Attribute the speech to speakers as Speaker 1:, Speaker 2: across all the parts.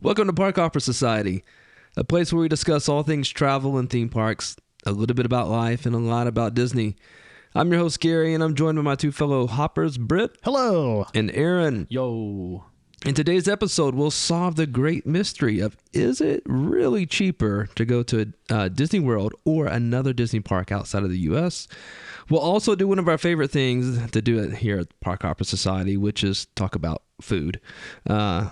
Speaker 1: Welcome to Park Hopper Society, a place where we discuss all things travel and theme parks, a little bit about life, and a lot about Disney. I'm your host, Gary, and I'm joined by my two fellow hoppers, Britt.
Speaker 2: Hello.
Speaker 1: And Aaron.
Speaker 2: Yo.
Speaker 1: In today's episode, we'll solve the great mystery of, is it really cheaper to go to Disney World or another Disney park outside of the U.S.? We'll also do one of our favorite things to do it here at Park Hopper Society, which is talk about food. Yeah,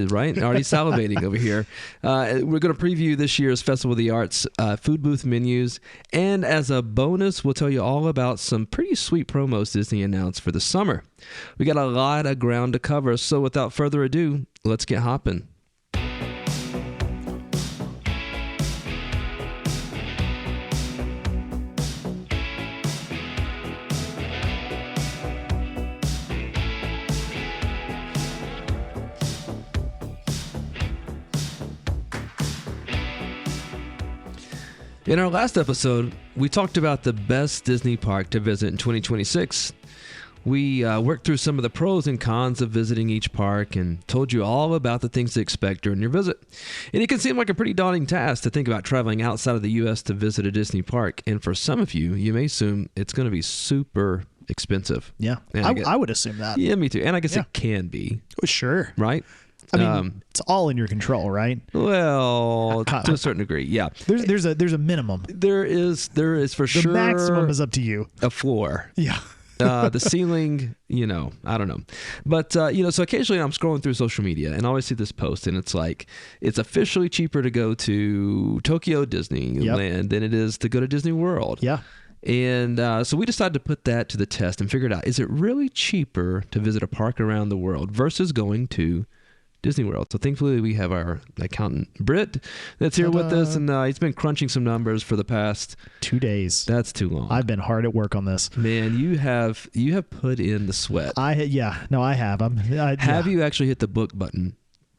Speaker 1: right? Already salivating over here. We're going to preview this year's Festival of the Arts food booth menus. And as a bonus, we'll tell you all about some pretty sweet promos Disney announced for the summer. We got a lot of ground to cover, so without further ado, let's get hopping. In our last episode, we talked about the best Disney park to visit in 2026. We worked through some of the pros and cons of visiting each park and told you all about the things to expect during your visit. And it can seem like a pretty daunting task to think about traveling outside of the U.S. to visit a Disney park. And for some of you, you may assume it's going to be super expensive.
Speaker 2: Yeah, I would assume that.
Speaker 1: Yeah, me too. And I guess it can be.
Speaker 2: Oh, sure.
Speaker 1: Right?
Speaker 2: I mean, it's all in your control, right?
Speaker 1: Well, to a certain degree, yeah.
Speaker 2: There's a minimum.
Speaker 1: There is for sure.
Speaker 2: The maximum is up to you.
Speaker 1: A floor.
Speaker 2: Yeah.
Speaker 1: The ceiling, I don't know. But, so occasionally I'm scrolling through social media and I always see this post and it's like, it's officially cheaper to go to Tokyo Disneyland than it is to go to Disney World.
Speaker 2: Yeah.
Speaker 1: And so we decided to put that to the test and figured out, is it really cheaper to visit a park around the world versus going to Disney World? So thankfully we have our accountant Britt that's here with us, and he's been crunching some numbers for the past
Speaker 2: 2 days.
Speaker 1: That's too long.
Speaker 2: I've been hard at work on this.
Speaker 1: Man, you have put in the sweat.
Speaker 2: I have.
Speaker 1: Have you actually hit the book button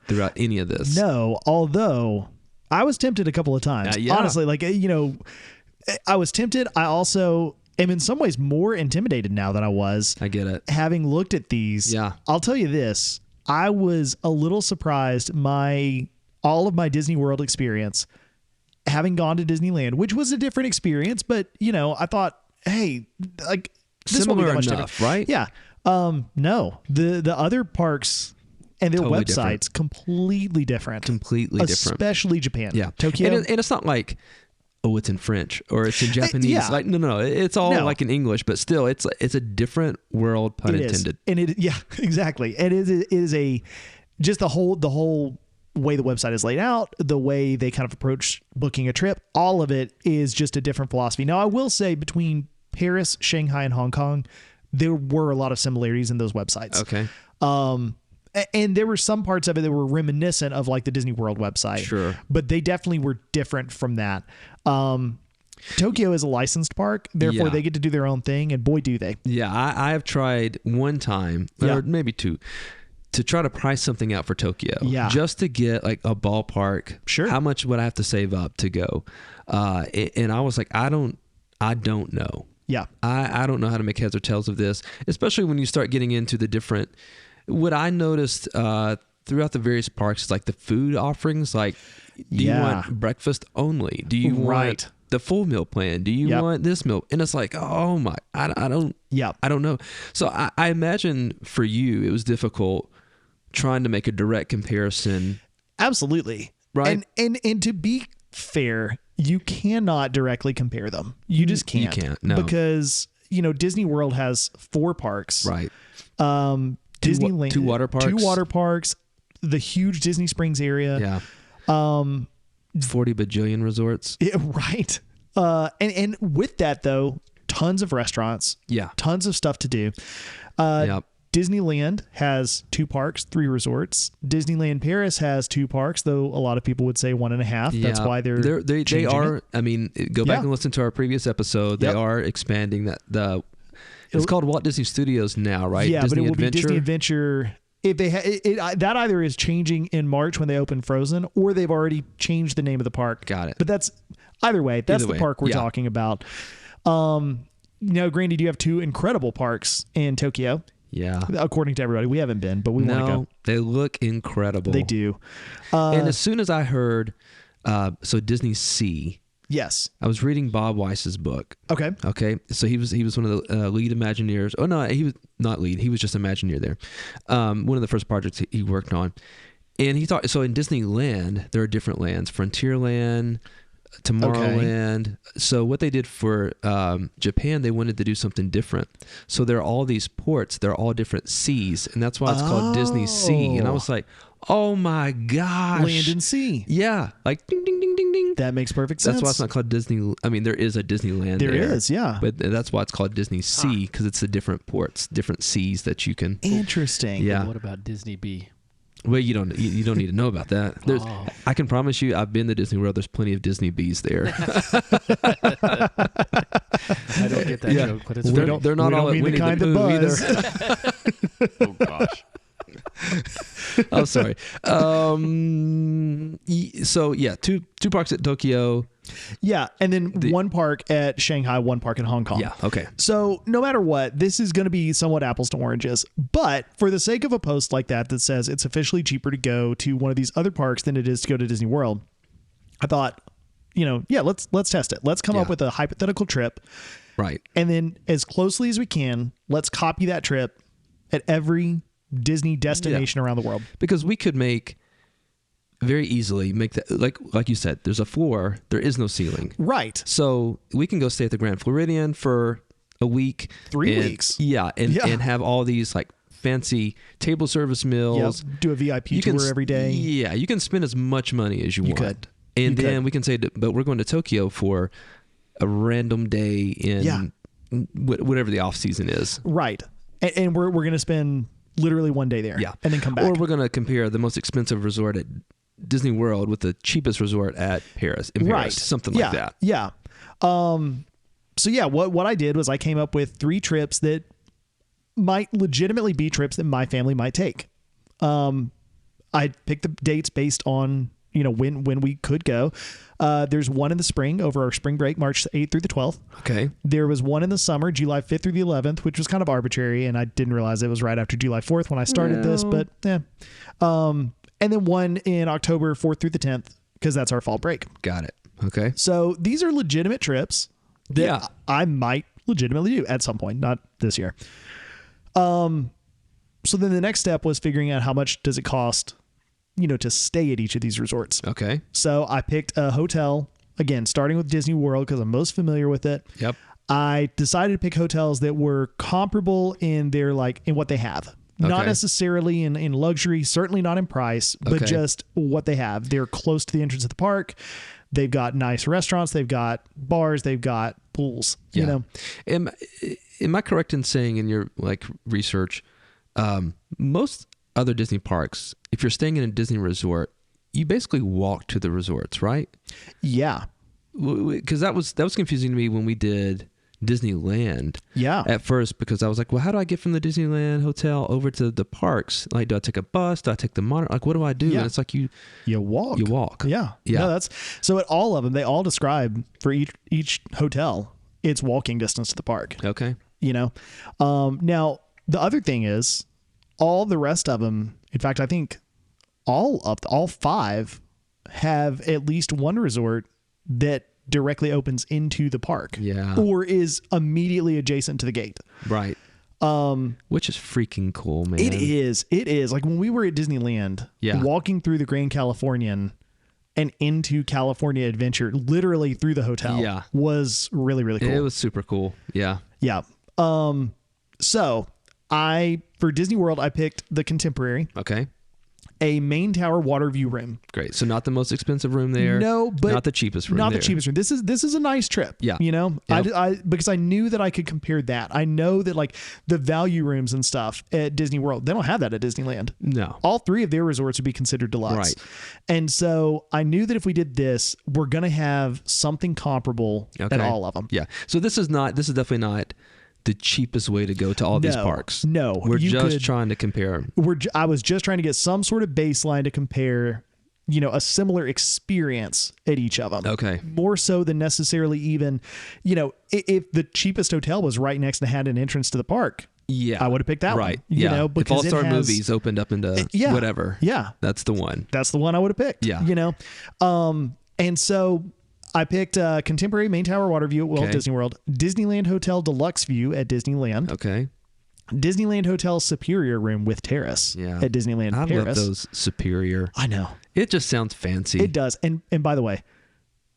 Speaker 1: throughout any of this?
Speaker 2: No, although I was tempted a couple of times. Honestly, I was tempted. I also am in some ways more intimidated now than I was.
Speaker 1: I get it.
Speaker 2: Having looked at these.
Speaker 1: Yeah.
Speaker 2: I'll tell you this. I was a little surprised all of my Disney World experience, having gone to Disneyland, which was a different experience, but I thought, hey, like this
Speaker 1: similar
Speaker 2: won't be that much
Speaker 1: enough,
Speaker 2: different.
Speaker 1: right?
Speaker 2: Yeah. No, the other parks and their
Speaker 1: Totally
Speaker 2: websites
Speaker 1: different.
Speaker 2: completely different,
Speaker 1: especially
Speaker 2: Japan.
Speaker 1: Yeah,
Speaker 2: Tokyo,
Speaker 1: and it's not like, oh, it's in French or it's in Japanese.
Speaker 2: Yeah.
Speaker 1: Like no, it's all like in English, but still, it's a different world, pun intended.
Speaker 2: And exactly. And it is just the whole way the website is laid out, the way they kind of approach booking a trip, all of it is just a different philosophy. Now, I will say between Paris, Shanghai, and Hong Kong, there were a lot of similarities in those websites.
Speaker 1: Okay.
Speaker 2: And there were some parts of it that were reminiscent of like the Disney World website.
Speaker 1: Sure.
Speaker 2: But they definitely were different from that. Tokyo is a licensed park, therefore they get to do their own thing, and boy, do they. Yeah,
Speaker 1: I have tried one time, or maybe two, to try to price something out for Tokyo.
Speaker 2: Yeah.
Speaker 1: Just to get like a ballpark.
Speaker 2: Sure.
Speaker 1: How much would I have to save up to go? And I was like, I don't know.
Speaker 2: Yeah.
Speaker 1: I don't know how to make heads or tails of this, especially when you start getting into the different. What I noticed throughout the various parks is like the food offerings. Like, do you want breakfast only? Do you want the full meal plan? Do you want this meal? And it's like, oh my, I don't know. So I imagine for you, it was difficult trying to make a direct comparison.
Speaker 2: Absolutely.
Speaker 1: Right.
Speaker 2: And to be fair, you cannot directly compare them. You just can't.
Speaker 1: You can't, no.
Speaker 2: Because, Disney World has 4 parks.
Speaker 1: Right.
Speaker 2: Disneyland,
Speaker 1: 2 water parks.
Speaker 2: 2 water parks, the huge Disney Springs area.
Speaker 1: Yeah. 40 bajillion resorts.
Speaker 2: Yeah, right. And with that though, tons of restaurants.
Speaker 1: Yeah.
Speaker 2: Tons of stuff to do. Disneyland has 2 parks, 3 resorts. Disneyland Paris has 2 parks, though a lot of people would say 1.5.
Speaker 1: Yeah.
Speaker 2: That's why
Speaker 1: they are.
Speaker 2: it.
Speaker 1: I mean, go back and listen to our previous episode. They are expanding that. It's called Walt Disney Studios now, right?
Speaker 2: Yeah,
Speaker 1: Disney
Speaker 2: but it will
Speaker 1: Adventure.
Speaker 2: be Disney Adventure. If they that either is changing in March when they open Frozen, or they've already changed the name of the park.
Speaker 1: Got it.
Speaker 2: But that's either way. That's the park we're talking about. Granted, you have 2 incredible parks in Tokyo.
Speaker 1: Yeah.
Speaker 2: According to everybody, we haven't been, but we want to go.
Speaker 1: They look incredible.
Speaker 2: They do.
Speaker 1: And as soon as I heard, so Disney Sea,
Speaker 2: Yes.
Speaker 1: I was reading Bob Weiss's book.
Speaker 2: Okay.
Speaker 1: Okay. So he was one of the lead Imagineers. Oh no, he was not lead. He was just Imagineer there. One of the first projects he worked on. And he thought, so in Disneyland, there are different lands, Frontierland, Tomorrowland. Okay. So what they did for Japan, they wanted to do something different. So there are all these ports. They're all different seas. And that's why it's called Disney Sea. And I was like, oh my gosh.
Speaker 2: Land and sea.
Speaker 1: Yeah. Like ding, ding, ding, ding, ding.
Speaker 2: That makes perfect sense.
Speaker 1: That's why it's not called Disney. I mean, there is a Disneyland there.
Speaker 2: There is, yeah.
Speaker 1: But that's why it's called Disney Sea, because it's the different ports, different seas that you can.
Speaker 2: Interesting.
Speaker 1: Yeah.
Speaker 3: And what about Disney Bee?
Speaker 1: Well, you don't need to know about that. I can promise you, I've been to Disney World. There's plenty of Disney bees there.
Speaker 3: I don't get that joke, but it's
Speaker 1: they're not all at Winnie the Pooh either.
Speaker 3: Oh gosh.
Speaker 1: I'm sorry. So yeah, two parks at Tokyo.
Speaker 2: Yeah, and then one park at Shanghai, one park in Hong Kong.
Speaker 1: Yeah, okay.
Speaker 2: So no matter what, this is going to be somewhat apples to oranges. But for the sake of a post like that says it's officially cheaper to go to one of these other parks than it is to go to Disney World, I thought, let's test it. Let's come up with a hypothetical trip.
Speaker 1: Right.
Speaker 2: And then as closely as we can, let's copy that trip at every Disney destination around the world.
Speaker 1: Because we could very easily make that, like you said, there's a floor, there is no ceiling.
Speaker 2: Right.
Speaker 1: So we can go stay at the Grand Floridian for a week.
Speaker 2: 3 weeks.
Speaker 1: Yeah, and have all these like fancy table service meals.
Speaker 2: Yep. Do a VIP tour every day.
Speaker 1: Yeah, you can spend as much money as you want.
Speaker 2: Could.
Speaker 1: And then we can say, but we're going to Tokyo for a random day in whatever the off season is.
Speaker 2: Right. And we're going to spend literally one day there.
Speaker 1: Yeah.
Speaker 2: And then come back.
Speaker 1: Or we're going to compare the most expensive resort at Disney World with the cheapest resort at Paris.
Speaker 2: Right.
Speaker 1: Something like that.
Speaker 2: Yeah. So yeah, what I did was I came up with 3 trips that might legitimately be trips that my family might take. I picked the dates based on, when we could go. There's one in the spring over our spring break, March 8th through the 12th.
Speaker 1: Okay.
Speaker 2: There was one in the summer, July 5th through the 11th, which was kind of arbitrary. And I didn't realize it was right after July 4th when I started this, but yeah. And then one in October 4th through the 10th, because that's our fall break.
Speaker 1: Got it. Okay.
Speaker 2: So these are legitimate trips that I might legitimately do at some point, not this year. So then the next step was figuring out how much does it cost, to stay at each of these resorts.
Speaker 1: Okay.
Speaker 2: So I picked a hotel, again, starting with Disney World because I'm most familiar with it.
Speaker 1: Yep.
Speaker 2: I decided to pick hotels that were comparable in their in what they have. Okay. Not necessarily in luxury, certainly not in price, but just what they have. They're close to the entrance of the park. They've got nice restaurants. They've got bars. They've got pools.
Speaker 1: Yeah. Am I correct in saying in your research, most other Disney parks, if you're staying in a Disney resort, you basically walk to the resorts, right?
Speaker 2: Yeah.
Speaker 1: Because that was confusing to me when we did Disneyland.
Speaker 2: Yeah.
Speaker 1: At first, because I was like, well, how do I get from the Disneyland hotel over to the parks? Like, do I take a bus? Do I take the monorail? Like, what do I do?
Speaker 2: Yeah.
Speaker 1: And it's like you
Speaker 2: walk.
Speaker 1: You walk.
Speaker 2: Yeah.
Speaker 1: Yeah.
Speaker 2: No, that's so at all of them, they all describe for each hotel, it's walking distance to the park.
Speaker 1: Okay.
Speaker 2: Now the other thing is all the rest of them. In fact, I think all 5 have at least one resort that directly opens into the park.
Speaker 1: Yeah.
Speaker 2: Or is immediately adjacent to the gate.
Speaker 1: Right. Which is freaking cool, man.
Speaker 2: It is. Like when we were at Disneyland, walking through the Grand Californian and into California Adventure, literally through the hotel, was really, really cool.
Speaker 1: It was super cool. Yeah.
Speaker 2: Yeah. So for Disney World, I picked the Contemporary.
Speaker 1: Okay.
Speaker 2: A main tower water view room.
Speaker 1: Great. So not the most expensive room there.
Speaker 2: No, but
Speaker 1: not the cheapest room.
Speaker 2: Not the cheapest room. This is a nice trip.
Speaker 1: Yeah.
Speaker 2: I because I knew that I could compare that. I know that the value rooms and stuff at Disney World, they don't have that at Disneyland.
Speaker 1: No.
Speaker 2: All 3 of their resorts would be considered deluxe.
Speaker 1: Right.
Speaker 2: And so I knew that if we did this, we're gonna have something comparable at all of them.
Speaker 1: Yeah. So this is definitely not the cheapest way to go to all these parks.
Speaker 2: No,
Speaker 1: we're just trying to compare.
Speaker 2: I was just trying to get some sort of baseline to compare, a similar experience at each of them.
Speaker 1: Okay.
Speaker 2: More so than necessarily even, if the cheapest hotel was right next and had an entrance to the park,
Speaker 1: Yeah.
Speaker 2: I would have picked that
Speaker 1: right.
Speaker 2: one. You know,
Speaker 1: if
Speaker 2: because
Speaker 1: All-Star
Speaker 2: it has,
Speaker 1: Movies opened up into
Speaker 2: yeah,
Speaker 1: whatever.
Speaker 2: Yeah.
Speaker 1: That's the one.
Speaker 2: That's the one I would have picked.
Speaker 1: Yeah.
Speaker 2: You know? And so I picked Contemporary Main Tower Water View at Walt Disney World, Disneyland Hotel Deluxe View at Disneyland.
Speaker 1: Okay.
Speaker 2: Disneyland Hotel Superior Room with Terrace at Disneyland
Speaker 1: I
Speaker 2: Paris.
Speaker 1: love those Superior.
Speaker 2: I know.
Speaker 1: It just sounds fancy.
Speaker 2: It does. And by the way,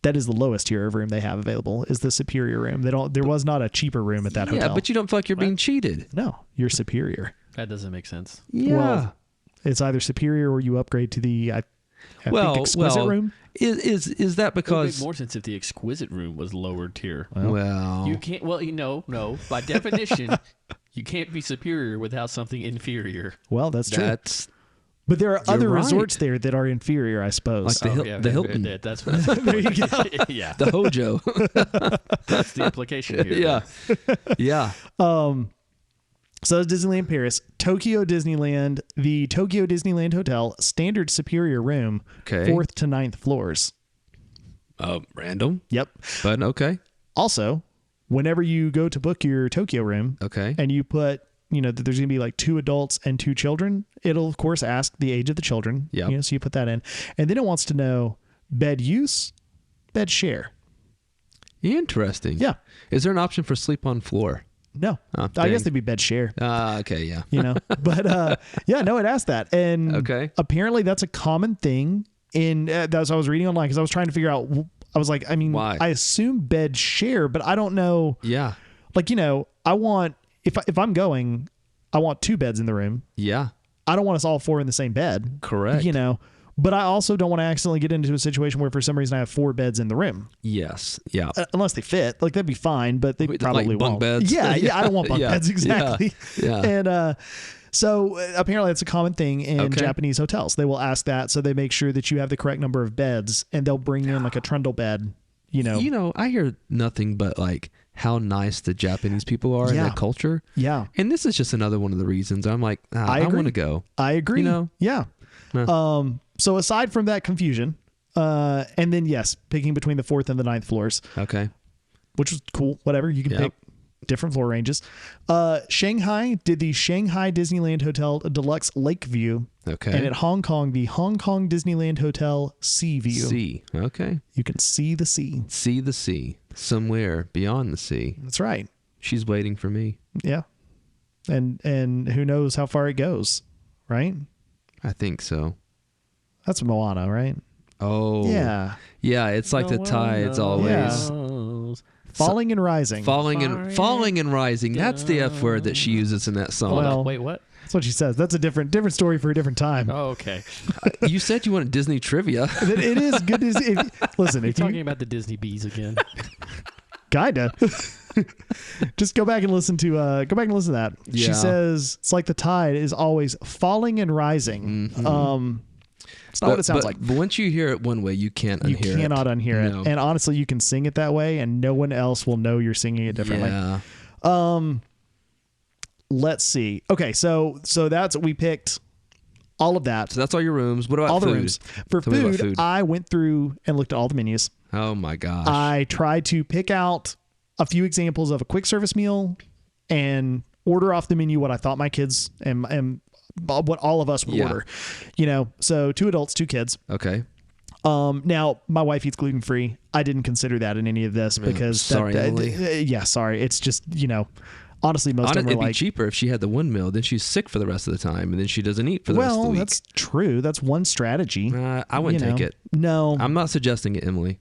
Speaker 2: that is the lowest tier of room they have available is the Superior Room. There was not a cheaper room at that hotel.
Speaker 1: Yeah, but you don't feel like you're being cheated.
Speaker 2: No, you're Superior.
Speaker 3: That doesn't make sense.
Speaker 1: Yeah.
Speaker 2: Well, it's either Superior or you upgrade to the I think Exquisite Room.
Speaker 1: Is that
Speaker 3: It would
Speaker 1: because
Speaker 3: make more sense if the Exquisite Room was lower tier.
Speaker 1: well
Speaker 3: You can't. Well, no. By definition, you can't be superior without something inferior.
Speaker 2: Well, that's true.
Speaker 1: that's
Speaker 2: But there are other
Speaker 1: right.
Speaker 2: resorts there that are inferior, I suppose.
Speaker 1: Like the Hilton.
Speaker 3: That's what.
Speaker 2: There you go.
Speaker 3: Yeah,
Speaker 1: the Hojo.
Speaker 3: that's the implication here.
Speaker 1: Yeah.
Speaker 2: So that's Disneyland Paris, Tokyo Disneyland, the Tokyo Disneyland Hotel, standard Superior Room,
Speaker 1: Okay.
Speaker 2: 4th to 9th floors.
Speaker 1: Random.
Speaker 2: Yep.
Speaker 1: But okay.
Speaker 2: Also, whenever you go to book your Tokyo room
Speaker 1: Okay.
Speaker 2: and you put, that there's going to be like 2 adults and 2 children, it'll of course ask the age of the children.
Speaker 1: Yep.
Speaker 2: So you put that in. And then it wants to know bed use, bed share.
Speaker 1: Interesting.
Speaker 2: Yeah.
Speaker 1: Is there an option for sleep on floor?
Speaker 2: No.
Speaker 1: Oh,
Speaker 2: I
Speaker 1: dang.
Speaker 2: guess they'd be bed share.
Speaker 1: Okay, yeah.
Speaker 2: But it asked that. And
Speaker 1: Okay.
Speaker 2: apparently that's a common thing in that's what I was reading online because I was trying to figure out. I was like,
Speaker 1: Why?
Speaker 2: I assume bed share, but I don't know.
Speaker 1: Yeah.
Speaker 2: Like, I want if I'm going, I want 2 beds in the room.
Speaker 1: Yeah.
Speaker 2: I don't want us all 4 in the same bed.
Speaker 1: Correct.
Speaker 2: But I also don't want to accidentally get into a situation where for some reason I have 4 beds in the room.
Speaker 1: Yes. Yeah.
Speaker 2: Unless they fit, like that'd be fine, but they probably
Speaker 1: like bunk
Speaker 2: won't.
Speaker 1: beds?
Speaker 2: Yeah, I don't want bunk
Speaker 1: Yeah.
Speaker 2: beds exactly.
Speaker 1: Yeah.
Speaker 2: And so apparently it's a common thing in
Speaker 1: Okay.
Speaker 2: Japanese hotels. They will ask that, so they make sure that you have the correct number of beds, and they'll bring in like a trundle bed.
Speaker 1: I hear nothing but like how nice the Japanese people are in
Speaker 2: Yeah.
Speaker 1: their culture.
Speaker 2: Yeah,
Speaker 1: And this is just another one of the reasons I'm like, I
Speaker 2: agree.
Speaker 1: want to go.
Speaker 2: I agree. Yeah.
Speaker 1: Huh.
Speaker 2: So aside from that confusion, and then yes, picking between the 4th and the 9th floors,
Speaker 1: Okay.
Speaker 2: which was cool. Whatever, you can
Speaker 1: Yep.
Speaker 2: pick different floor ranges. Shanghai did the Shanghai Disneyland Hotel Deluxe Lake View.
Speaker 1: Okay.
Speaker 2: And at Hong Kong, the Hong Kong Disneyland Hotel Sea View.
Speaker 1: Sea. Okay.
Speaker 2: You can see the sea.
Speaker 1: See the sea. Somewhere beyond the sea.
Speaker 2: That's right.
Speaker 1: She's waiting for me.
Speaker 2: Yeah. And who knows how far it goes, right?
Speaker 1: I think so.
Speaker 2: That's Moana, right?
Speaker 1: Oh.
Speaker 2: Yeah.
Speaker 1: Yeah, it's like the tides always.
Speaker 2: Falling and rising.
Speaker 1: Falling and rising. That's the F word that she uses in that song.
Speaker 2: Well-
Speaker 3: Wait, what?
Speaker 2: That's what she says. That's a different story for a different time.
Speaker 3: Oh, okay.
Speaker 1: You said you wanted Disney trivia.
Speaker 2: It is good. Listen, if
Speaker 3: Talking
Speaker 2: you
Speaker 3: about the Disney bees again.
Speaker 2: kinda just go back and listen to that.
Speaker 1: Yeah.
Speaker 2: She says it's like the tide is always falling and rising.
Speaker 1: Mm-hmm.
Speaker 2: It's not what it sounds like.
Speaker 1: But once you hear it one way, you can't
Speaker 2: You
Speaker 1: unhear it.
Speaker 2: cannot unhear
Speaker 1: No.
Speaker 2: it. And honestly, you can sing it that way and no one else will know you're singing it differently.
Speaker 1: Yeah.
Speaker 2: Let's see. Okay, so that's we picked all of that.
Speaker 1: So that's all your rooms. What about
Speaker 2: All
Speaker 1: food?
Speaker 2: the rooms. For
Speaker 1: Tell me about
Speaker 2: food, I went through and looked at all the menus.
Speaker 1: Oh my gosh.
Speaker 2: I tried to pick out a few examples of a quick service meal and order off the menu what I thought my kids and what all of us would order. So 2 adults, 2 kids.
Speaker 1: Okay.
Speaker 2: Now my wife eats gluten free. I didn't consider that in any of this because
Speaker 1: sorry, Emily.
Speaker 2: yeah, sorry. It's just, honestly, most of them are
Speaker 1: It'd be
Speaker 2: like,
Speaker 1: cheaper if she had the one meal, then she's sick for the rest of the time, and then she doesn't eat for the rest of the week.
Speaker 2: that's true. That's one strategy.
Speaker 1: I wouldn't take it.
Speaker 2: No,
Speaker 1: I'm not suggesting it, Emily.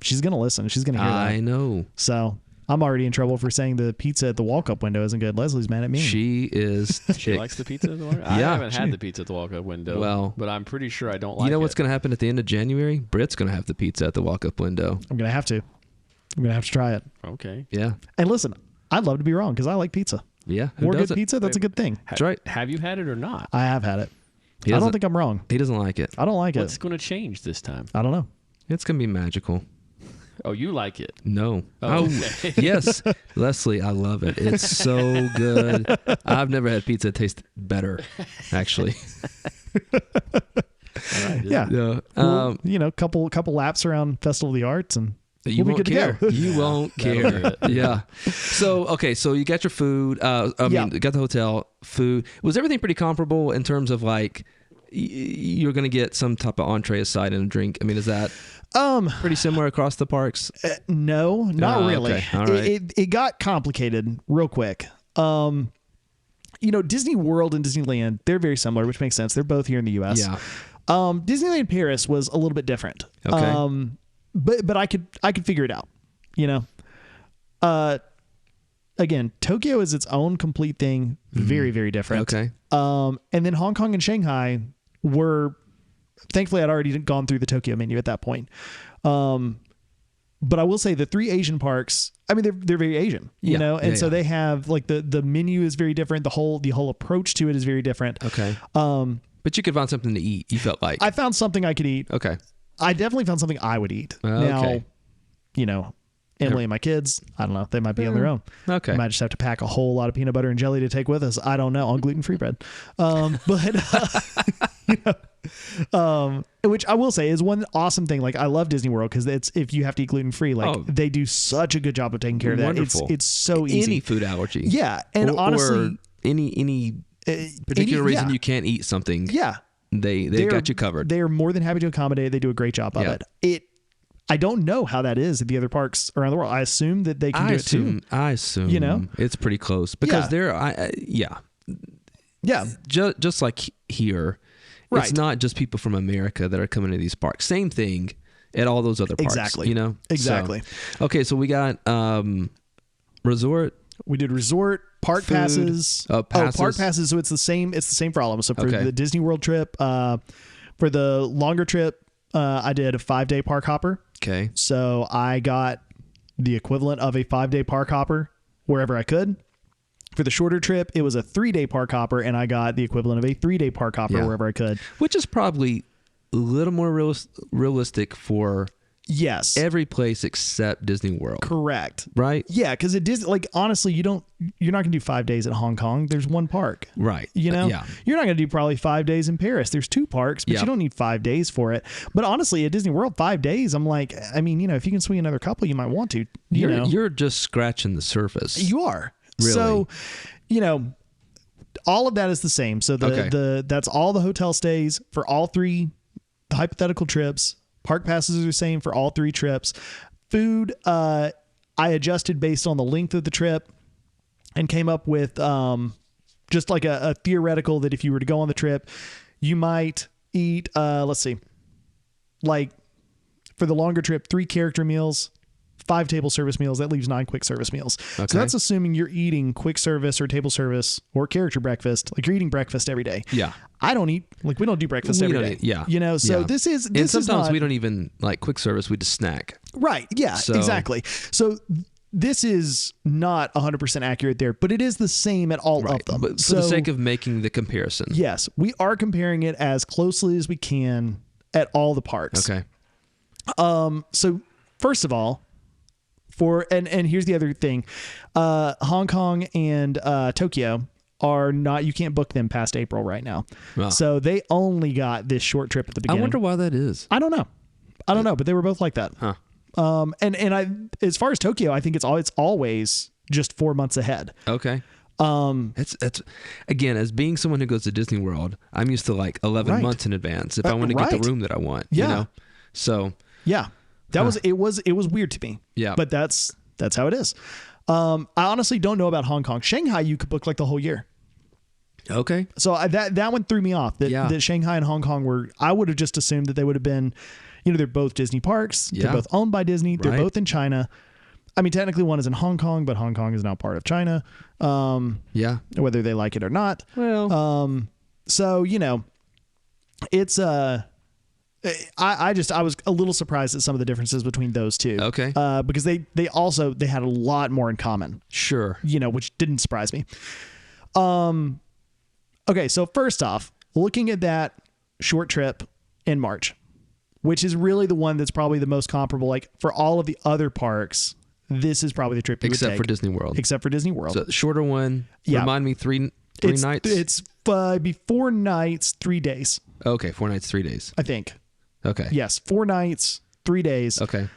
Speaker 2: she's going to listen. She's going to hear that.
Speaker 1: I know.
Speaker 2: So I'm already in trouble for saying the pizza at the walk-up window isn't good. Leslie's mad at me.
Speaker 1: She is.
Speaker 3: She likes the pizza at the walk-up? I
Speaker 1: Yeah.
Speaker 3: haven't had the pizza at the walk-up window.
Speaker 1: Well,
Speaker 3: but I'm pretty sure I don't like it.
Speaker 1: You know what's going to happen at the end of January? Britt's going to have the pizza at the walk-up window.
Speaker 2: I'm going to have to. I'm going to have to try it.
Speaker 3: Okay.
Speaker 1: Yeah.
Speaker 2: And listen, I'd love to be wrong because I like pizza.
Speaker 1: Yeah. Who
Speaker 2: More good
Speaker 1: doesn't?
Speaker 2: pizza, that's a good thing.
Speaker 1: That's right.
Speaker 3: Have you had it or not?
Speaker 2: I have had it.
Speaker 1: He
Speaker 2: I don't
Speaker 1: doesn't-
Speaker 2: think I'm wrong.
Speaker 1: He doesn't like it.
Speaker 2: I don't like
Speaker 3: What's
Speaker 2: it.
Speaker 3: going to change this time?
Speaker 2: I don't know.
Speaker 1: It's going to be magical.
Speaker 3: Oh, you like it?
Speaker 1: No.
Speaker 3: Oh,
Speaker 1: Oh,
Speaker 3: okay.
Speaker 1: yes. Leslie, I love it. It's so good. I've never had pizza that tastes better, actually.
Speaker 3: All right,
Speaker 2: Yeah.
Speaker 1: Yeah.
Speaker 2: Well, couple laps around Festival of the Arts and
Speaker 1: You
Speaker 2: We'll be
Speaker 1: won't
Speaker 2: good to
Speaker 1: care.
Speaker 2: go.
Speaker 1: You won't care. Yeah. So, okay. So you got your food.
Speaker 2: Yeah.
Speaker 1: You got the hotel food. Was everything pretty comparable in terms of like, you're going to get some type of entree, a side, and a drink? I mean, is that pretty similar across the parks?
Speaker 2: No, not really.
Speaker 1: Okay. All right.
Speaker 2: It got complicated real quick. Disney World and Disneyland, they're very similar, which makes sense. They're both here in the U.S.
Speaker 1: Yeah.
Speaker 2: Disneyland Paris was a little bit different.
Speaker 1: Okay.
Speaker 2: But I could figure it out. Again, Tokyo is its own complete thing. Very, very different.
Speaker 1: Okay.
Speaker 2: And then Hong Kong and Shanghai were, thankfully I'd already gone through the Tokyo menu at that point. But I will say the 3 Asian parks, I mean, they're very Asian, and so they have like the menu is very different. The whole approach to it is very different.
Speaker 1: Okay. But you could find something to eat. You felt like
Speaker 2: I found something I could eat.
Speaker 1: okay.
Speaker 2: I definitely found something I would eat.
Speaker 1: Okay.
Speaker 2: Now, Emily and my kids, I don't know. They might be on their own.
Speaker 1: Okay.
Speaker 2: We might just have to pack a whole lot of peanut butter and jelly to take with us. I don't know, on gluten-free bread. Which I will say is one awesome thing. Like, I love Disney World because if you have to eat gluten-free, they do such a good job of taking care of that.
Speaker 1: Wonderful.
Speaker 2: It's so easy.
Speaker 1: Any food allergy.
Speaker 2: Yeah. And honestly,
Speaker 1: or any particular reason you can't eat something.
Speaker 2: Yeah.
Speaker 1: They got you covered.
Speaker 2: They are more than happy to accommodate. They do a great job of it. I don't know how that is at the other parks around the world. I assume that they can do it too.
Speaker 1: I assume it's pretty close because just like here,
Speaker 2: right.
Speaker 1: It's not just people from America that are coming to these parks. Same thing at all those other parks.
Speaker 2: Exactly. Exactly.
Speaker 1: So, okay, so we got resort.
Speaker 2: We did resort, park
Speaker 1: Food,
Speaker 2: passes.
Speaker 1: passes.
Speaker 2: Park passes. So it's the same for all of them. So for the Disney World trip, for the longer trip, I did a 5-day park hopper.
Speaker 1: Okay.
Speaker 2: So I got the equivalent of a 5-day park hopper wherever I could. For the shorter trip, it was a 3-day park hopper, and I got the equivalent of a 3-day park hopper wherever I could.
Speaker 1: Which is probably a little more realistic for every place except Disney World.
Speaker 2: Correct.
Speaker 1: Right?
Speaker 2: Yeah, because at Disney, like, honestly, you're not going to do 5 days at Hong Kong. There's one park.
Speaker 1: Right.
Speaker 2: Yeah. You're not going to do probably 5 days in Paris. There's 2 parks, but you don't need 5 days for it. But honestly, at Disney World, 5 days, I'm like, I mean, if you can swing another couple, you might want to.
Speaker 1: You're just scratching the surface.
Speaker 2: You are.
Speaker 1: Really?
Speaker 2: So, all of that is the same. So that's all the hotel stays for all 3 hypothetical trips. Park passes are the same for all 3 trips. Food, I adjusted based on the length of the trip and came up with just like a theoretical that if you were to go on the trip, you might eat, let's see, like for the longer trip, 3 character meals, 5 table service meals. That leaves 9 quick service meals. Okay. So that's assuming you're eating quick service or table service or character breakfast. Like you're eating breakfast every day.
Speaker 1: Yeah.
Speaker 2: I don't eat, like we don't do breakfast every day. So this is
Speaker 1: and sometimes we don't even like quick service. We just snack.
Speaker 2: Right. Yeah, exactly. So this is not 100% accurate there, but it is the same at all of them.
Speaker 1: But for the sake of making the comparison.
Speaker 2: Yes. We are comparing it as closely as we can at all the parks.
Speaker 1: Okay.
Speaker 2: So first of all, and here's the other thing, Hong Kong and Tokyo are not, you can't book them past April right now. Wow. So they only got this short trip at the beginning.
Speaker 1: I wonder why that is.
Speaker 2: I don't know, but they were both like that.
Speaker 1: Huh.
Speaker 2: And I, as far as Tokyo, I think it's always just 4 months ahead.
Speaker 1: Okay. It's again, as being someone who goes to Disney World, I'm used to like 11 months in advance if I want to get the room that I want.
Speaker 2: Yeah.
Speaker 1: So
Speaker 2: yeah. That was it was weird to me.
Speaker 1: Yeah.
Speaker 2: But that's how it is. I honestly don't know about Hong Kong. Shanghai you could book like the whole year.
Speaker 1: Okay.
Speaker 2: So that one threw me off. That Shanghai and Hong Kong were, I would have just assumed that they would have been, they're both Disney parks. Yeah. They're both owned by Disney. They're both in China. I mean, technically one is in Hong Kong, but Hong Kong is now part of China. Whether they like it or not.
Speaker 1: Well.
Speaker 2: So, it's I was a little surprised at some of the differences between those two.
Speaker 1: Okay.
Speaker 2: Because they had a lot more in common.
Speaker 1: Sure.
Speaker 2: Which didn't surprise me. Okay, so first off, looking at that short trip in March, which is really the one that's probably the most comparable. Like for all of the other parks, this is probably the trip you would take.
Speaker 1: Except for Disney World.
Speaker 2: Except for Disney World.
Speaker 1: So the shorter one.
Speaker 2: Yeah.
Speaker 1: Remind me, three nights?
Speaker 2: It's be 4 nights, 3 days.
Speaker 1: Okay, 4 nights, 3 days.
Speaker 2: I think.
Speaker 1: Okay.
Speaker 2: Yes, 4 nights, 3 days.
Speaker 1: Okay.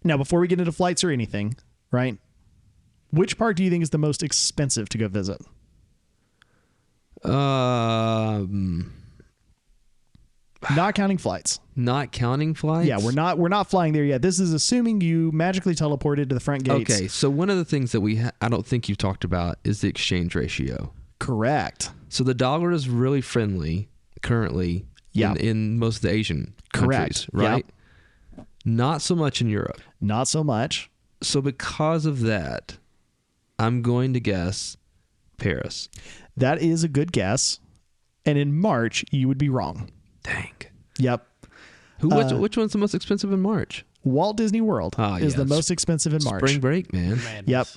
Speaker 2: Now, before we get into flights or anything, right? Which park do you think is the most expensive to go visit? Not counting flights.
Speaker 1: Not counting flights?
Speaker 2: Yeah, we're not flying there yet. This is assuming you magically teleported to the front gates.
Speaker 1: Okay, so one of the things that I don't think you've talked about is the exchange ratio.
Speaker 2: Correct.
Speaker 1: So the dollar is really friendly currently in most of the Asian countries, right?
Speaker 2: Yep.
Speaker 1: Not so much in Europe.
Speaker 2: Not so much.
Speaker 1: So because of that, I'm going to guess Paris.
Speaker 2: That is a good guess. And in March, you would be wrong.
Speaker 1: Dang.
Speaker 2: Yep.
Speaker 1: Which one's the most expensive in March?
Speaker 2: Walt Disney World is the most expensive in March.
Speaker 1: Spring break, man.
Speaker 2: Yep.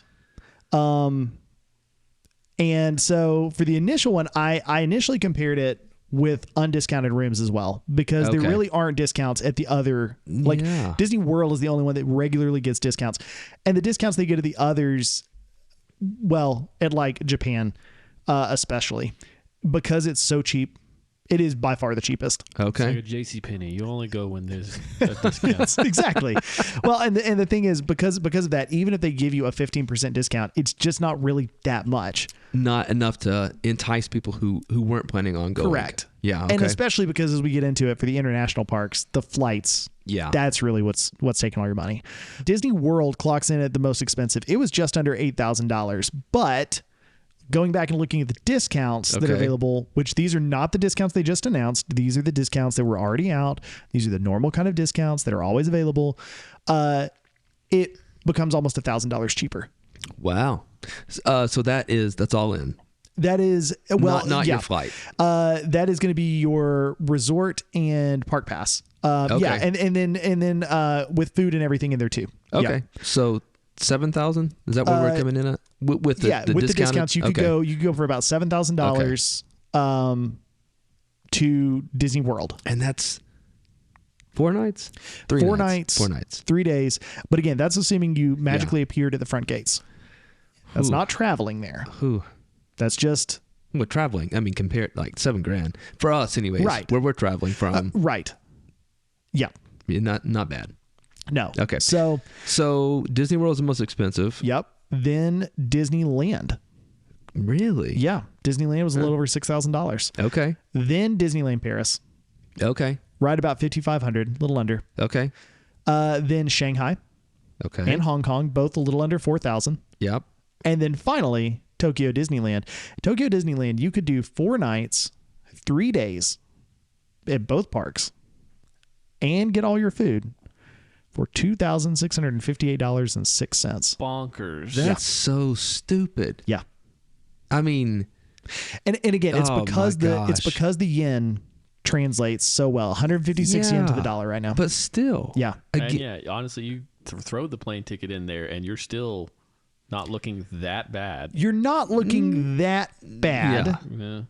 Speaker 2: And so for the initial one, I initially compared it with undiscounted rooms as well, because there really aren't discounts at the other, Disney World is the only one that regularly gets discounts, and the discounts they get at the others, well, at like Japan, especially because it's so cheap. It is by far the cheapest.
Speaker 1: Okay.
Speaker 3: It's like a JCPenney. You only go when there's a discount.
Speaker 2: Exactly. Well, and the thing is, because of that, even if they give you a 15% discount, it's just not really that much.
Speaker 1: Not enough to entice people who weren't planning on going.
Speaker 2: Correct.
Speaker 1: Yeah. Okay.
Speaker 2: And especially because as we get into it for the international parks, the flights, that's really what's taking all your money. Disney World clocks in at the most expensive. It was just under $8,000, but going back and looking at the discounts that are available, which these are not the discounts they just announced. These are the discounts that were already out. These are the normal kind of discounts that are always available. It becomes almost $1,000 cheaper.
Speaker 1: Wow. So that's all in.
Speaker 2: That is
Speaker 1: not your flight.
Speaker 2: That is going to be your resort and park pass. Yeah, and then with food and everything in there too.
Speaker 1: Okay.
Speaker 2: Yeah.
Speaker 1: So 7,000? Is that what we're coming in at? With the
Speaker 2: discounts, you could go for about $7,000 to Disney World.
Speaker 1: And that's 4 nights?
Speaker 2: 4 nights.
Speaker 1: 4 nights.
Speaker 2: 3 days. But again, that's assuming you magically appeared at the front gates. That's not traveling there. That's just
Speaker 1: traveling. I mean, compared like $7,000 for us, anyways.
Speaker 2: Right.
Speaker 1: Where we're traveling from.
Speaker 2: Right. Yeah.
Speaker 1: Not bad.
Speaker 2: No.
Speaker 1: Okay.
Speaker 2: So
Speaker 1: Disney World is the most expensive.
Speaker 2: Yep. Then Disneyland.
Speaker 1: Really?
Speaker 2: Yeah. Disneyland was a little over $6,000.
Speaker 1: Okay.
Speaker 2: Then Disneyland Paris.
Speaker 1: Okay.
Speaker 2: Right about 5,500, a little under.
Speaker 1: Okay.
Speaker 2: Then Shanghai.
Speaker 1: Okay.
Speaker 2: And Hong Kong, both a little under 4,000.
Speaker 1: Yep.
Speaker 2: And then finally, Tokyo Disneyland. Tokyo Disneyland, you could do 4 nights, 3 days at both parks and get all your food for $2,658.06.
Speaker 3: Bonkers.
Speaker 1: That's so stupid.
Speaker 2: Yeah.
Speaker 1: I mean,
Speaker 2: and again, it's because the yen translates so well. 156 yen to the dollar right now.
Speaker 1: But still.
Speaker 2: Yeah.
Speaker 3: And honestly, you throw the plane ticket in there and you're still not looking that bad.
Speaker 2: You're not looking that bad.
Speaker 3: Yeah.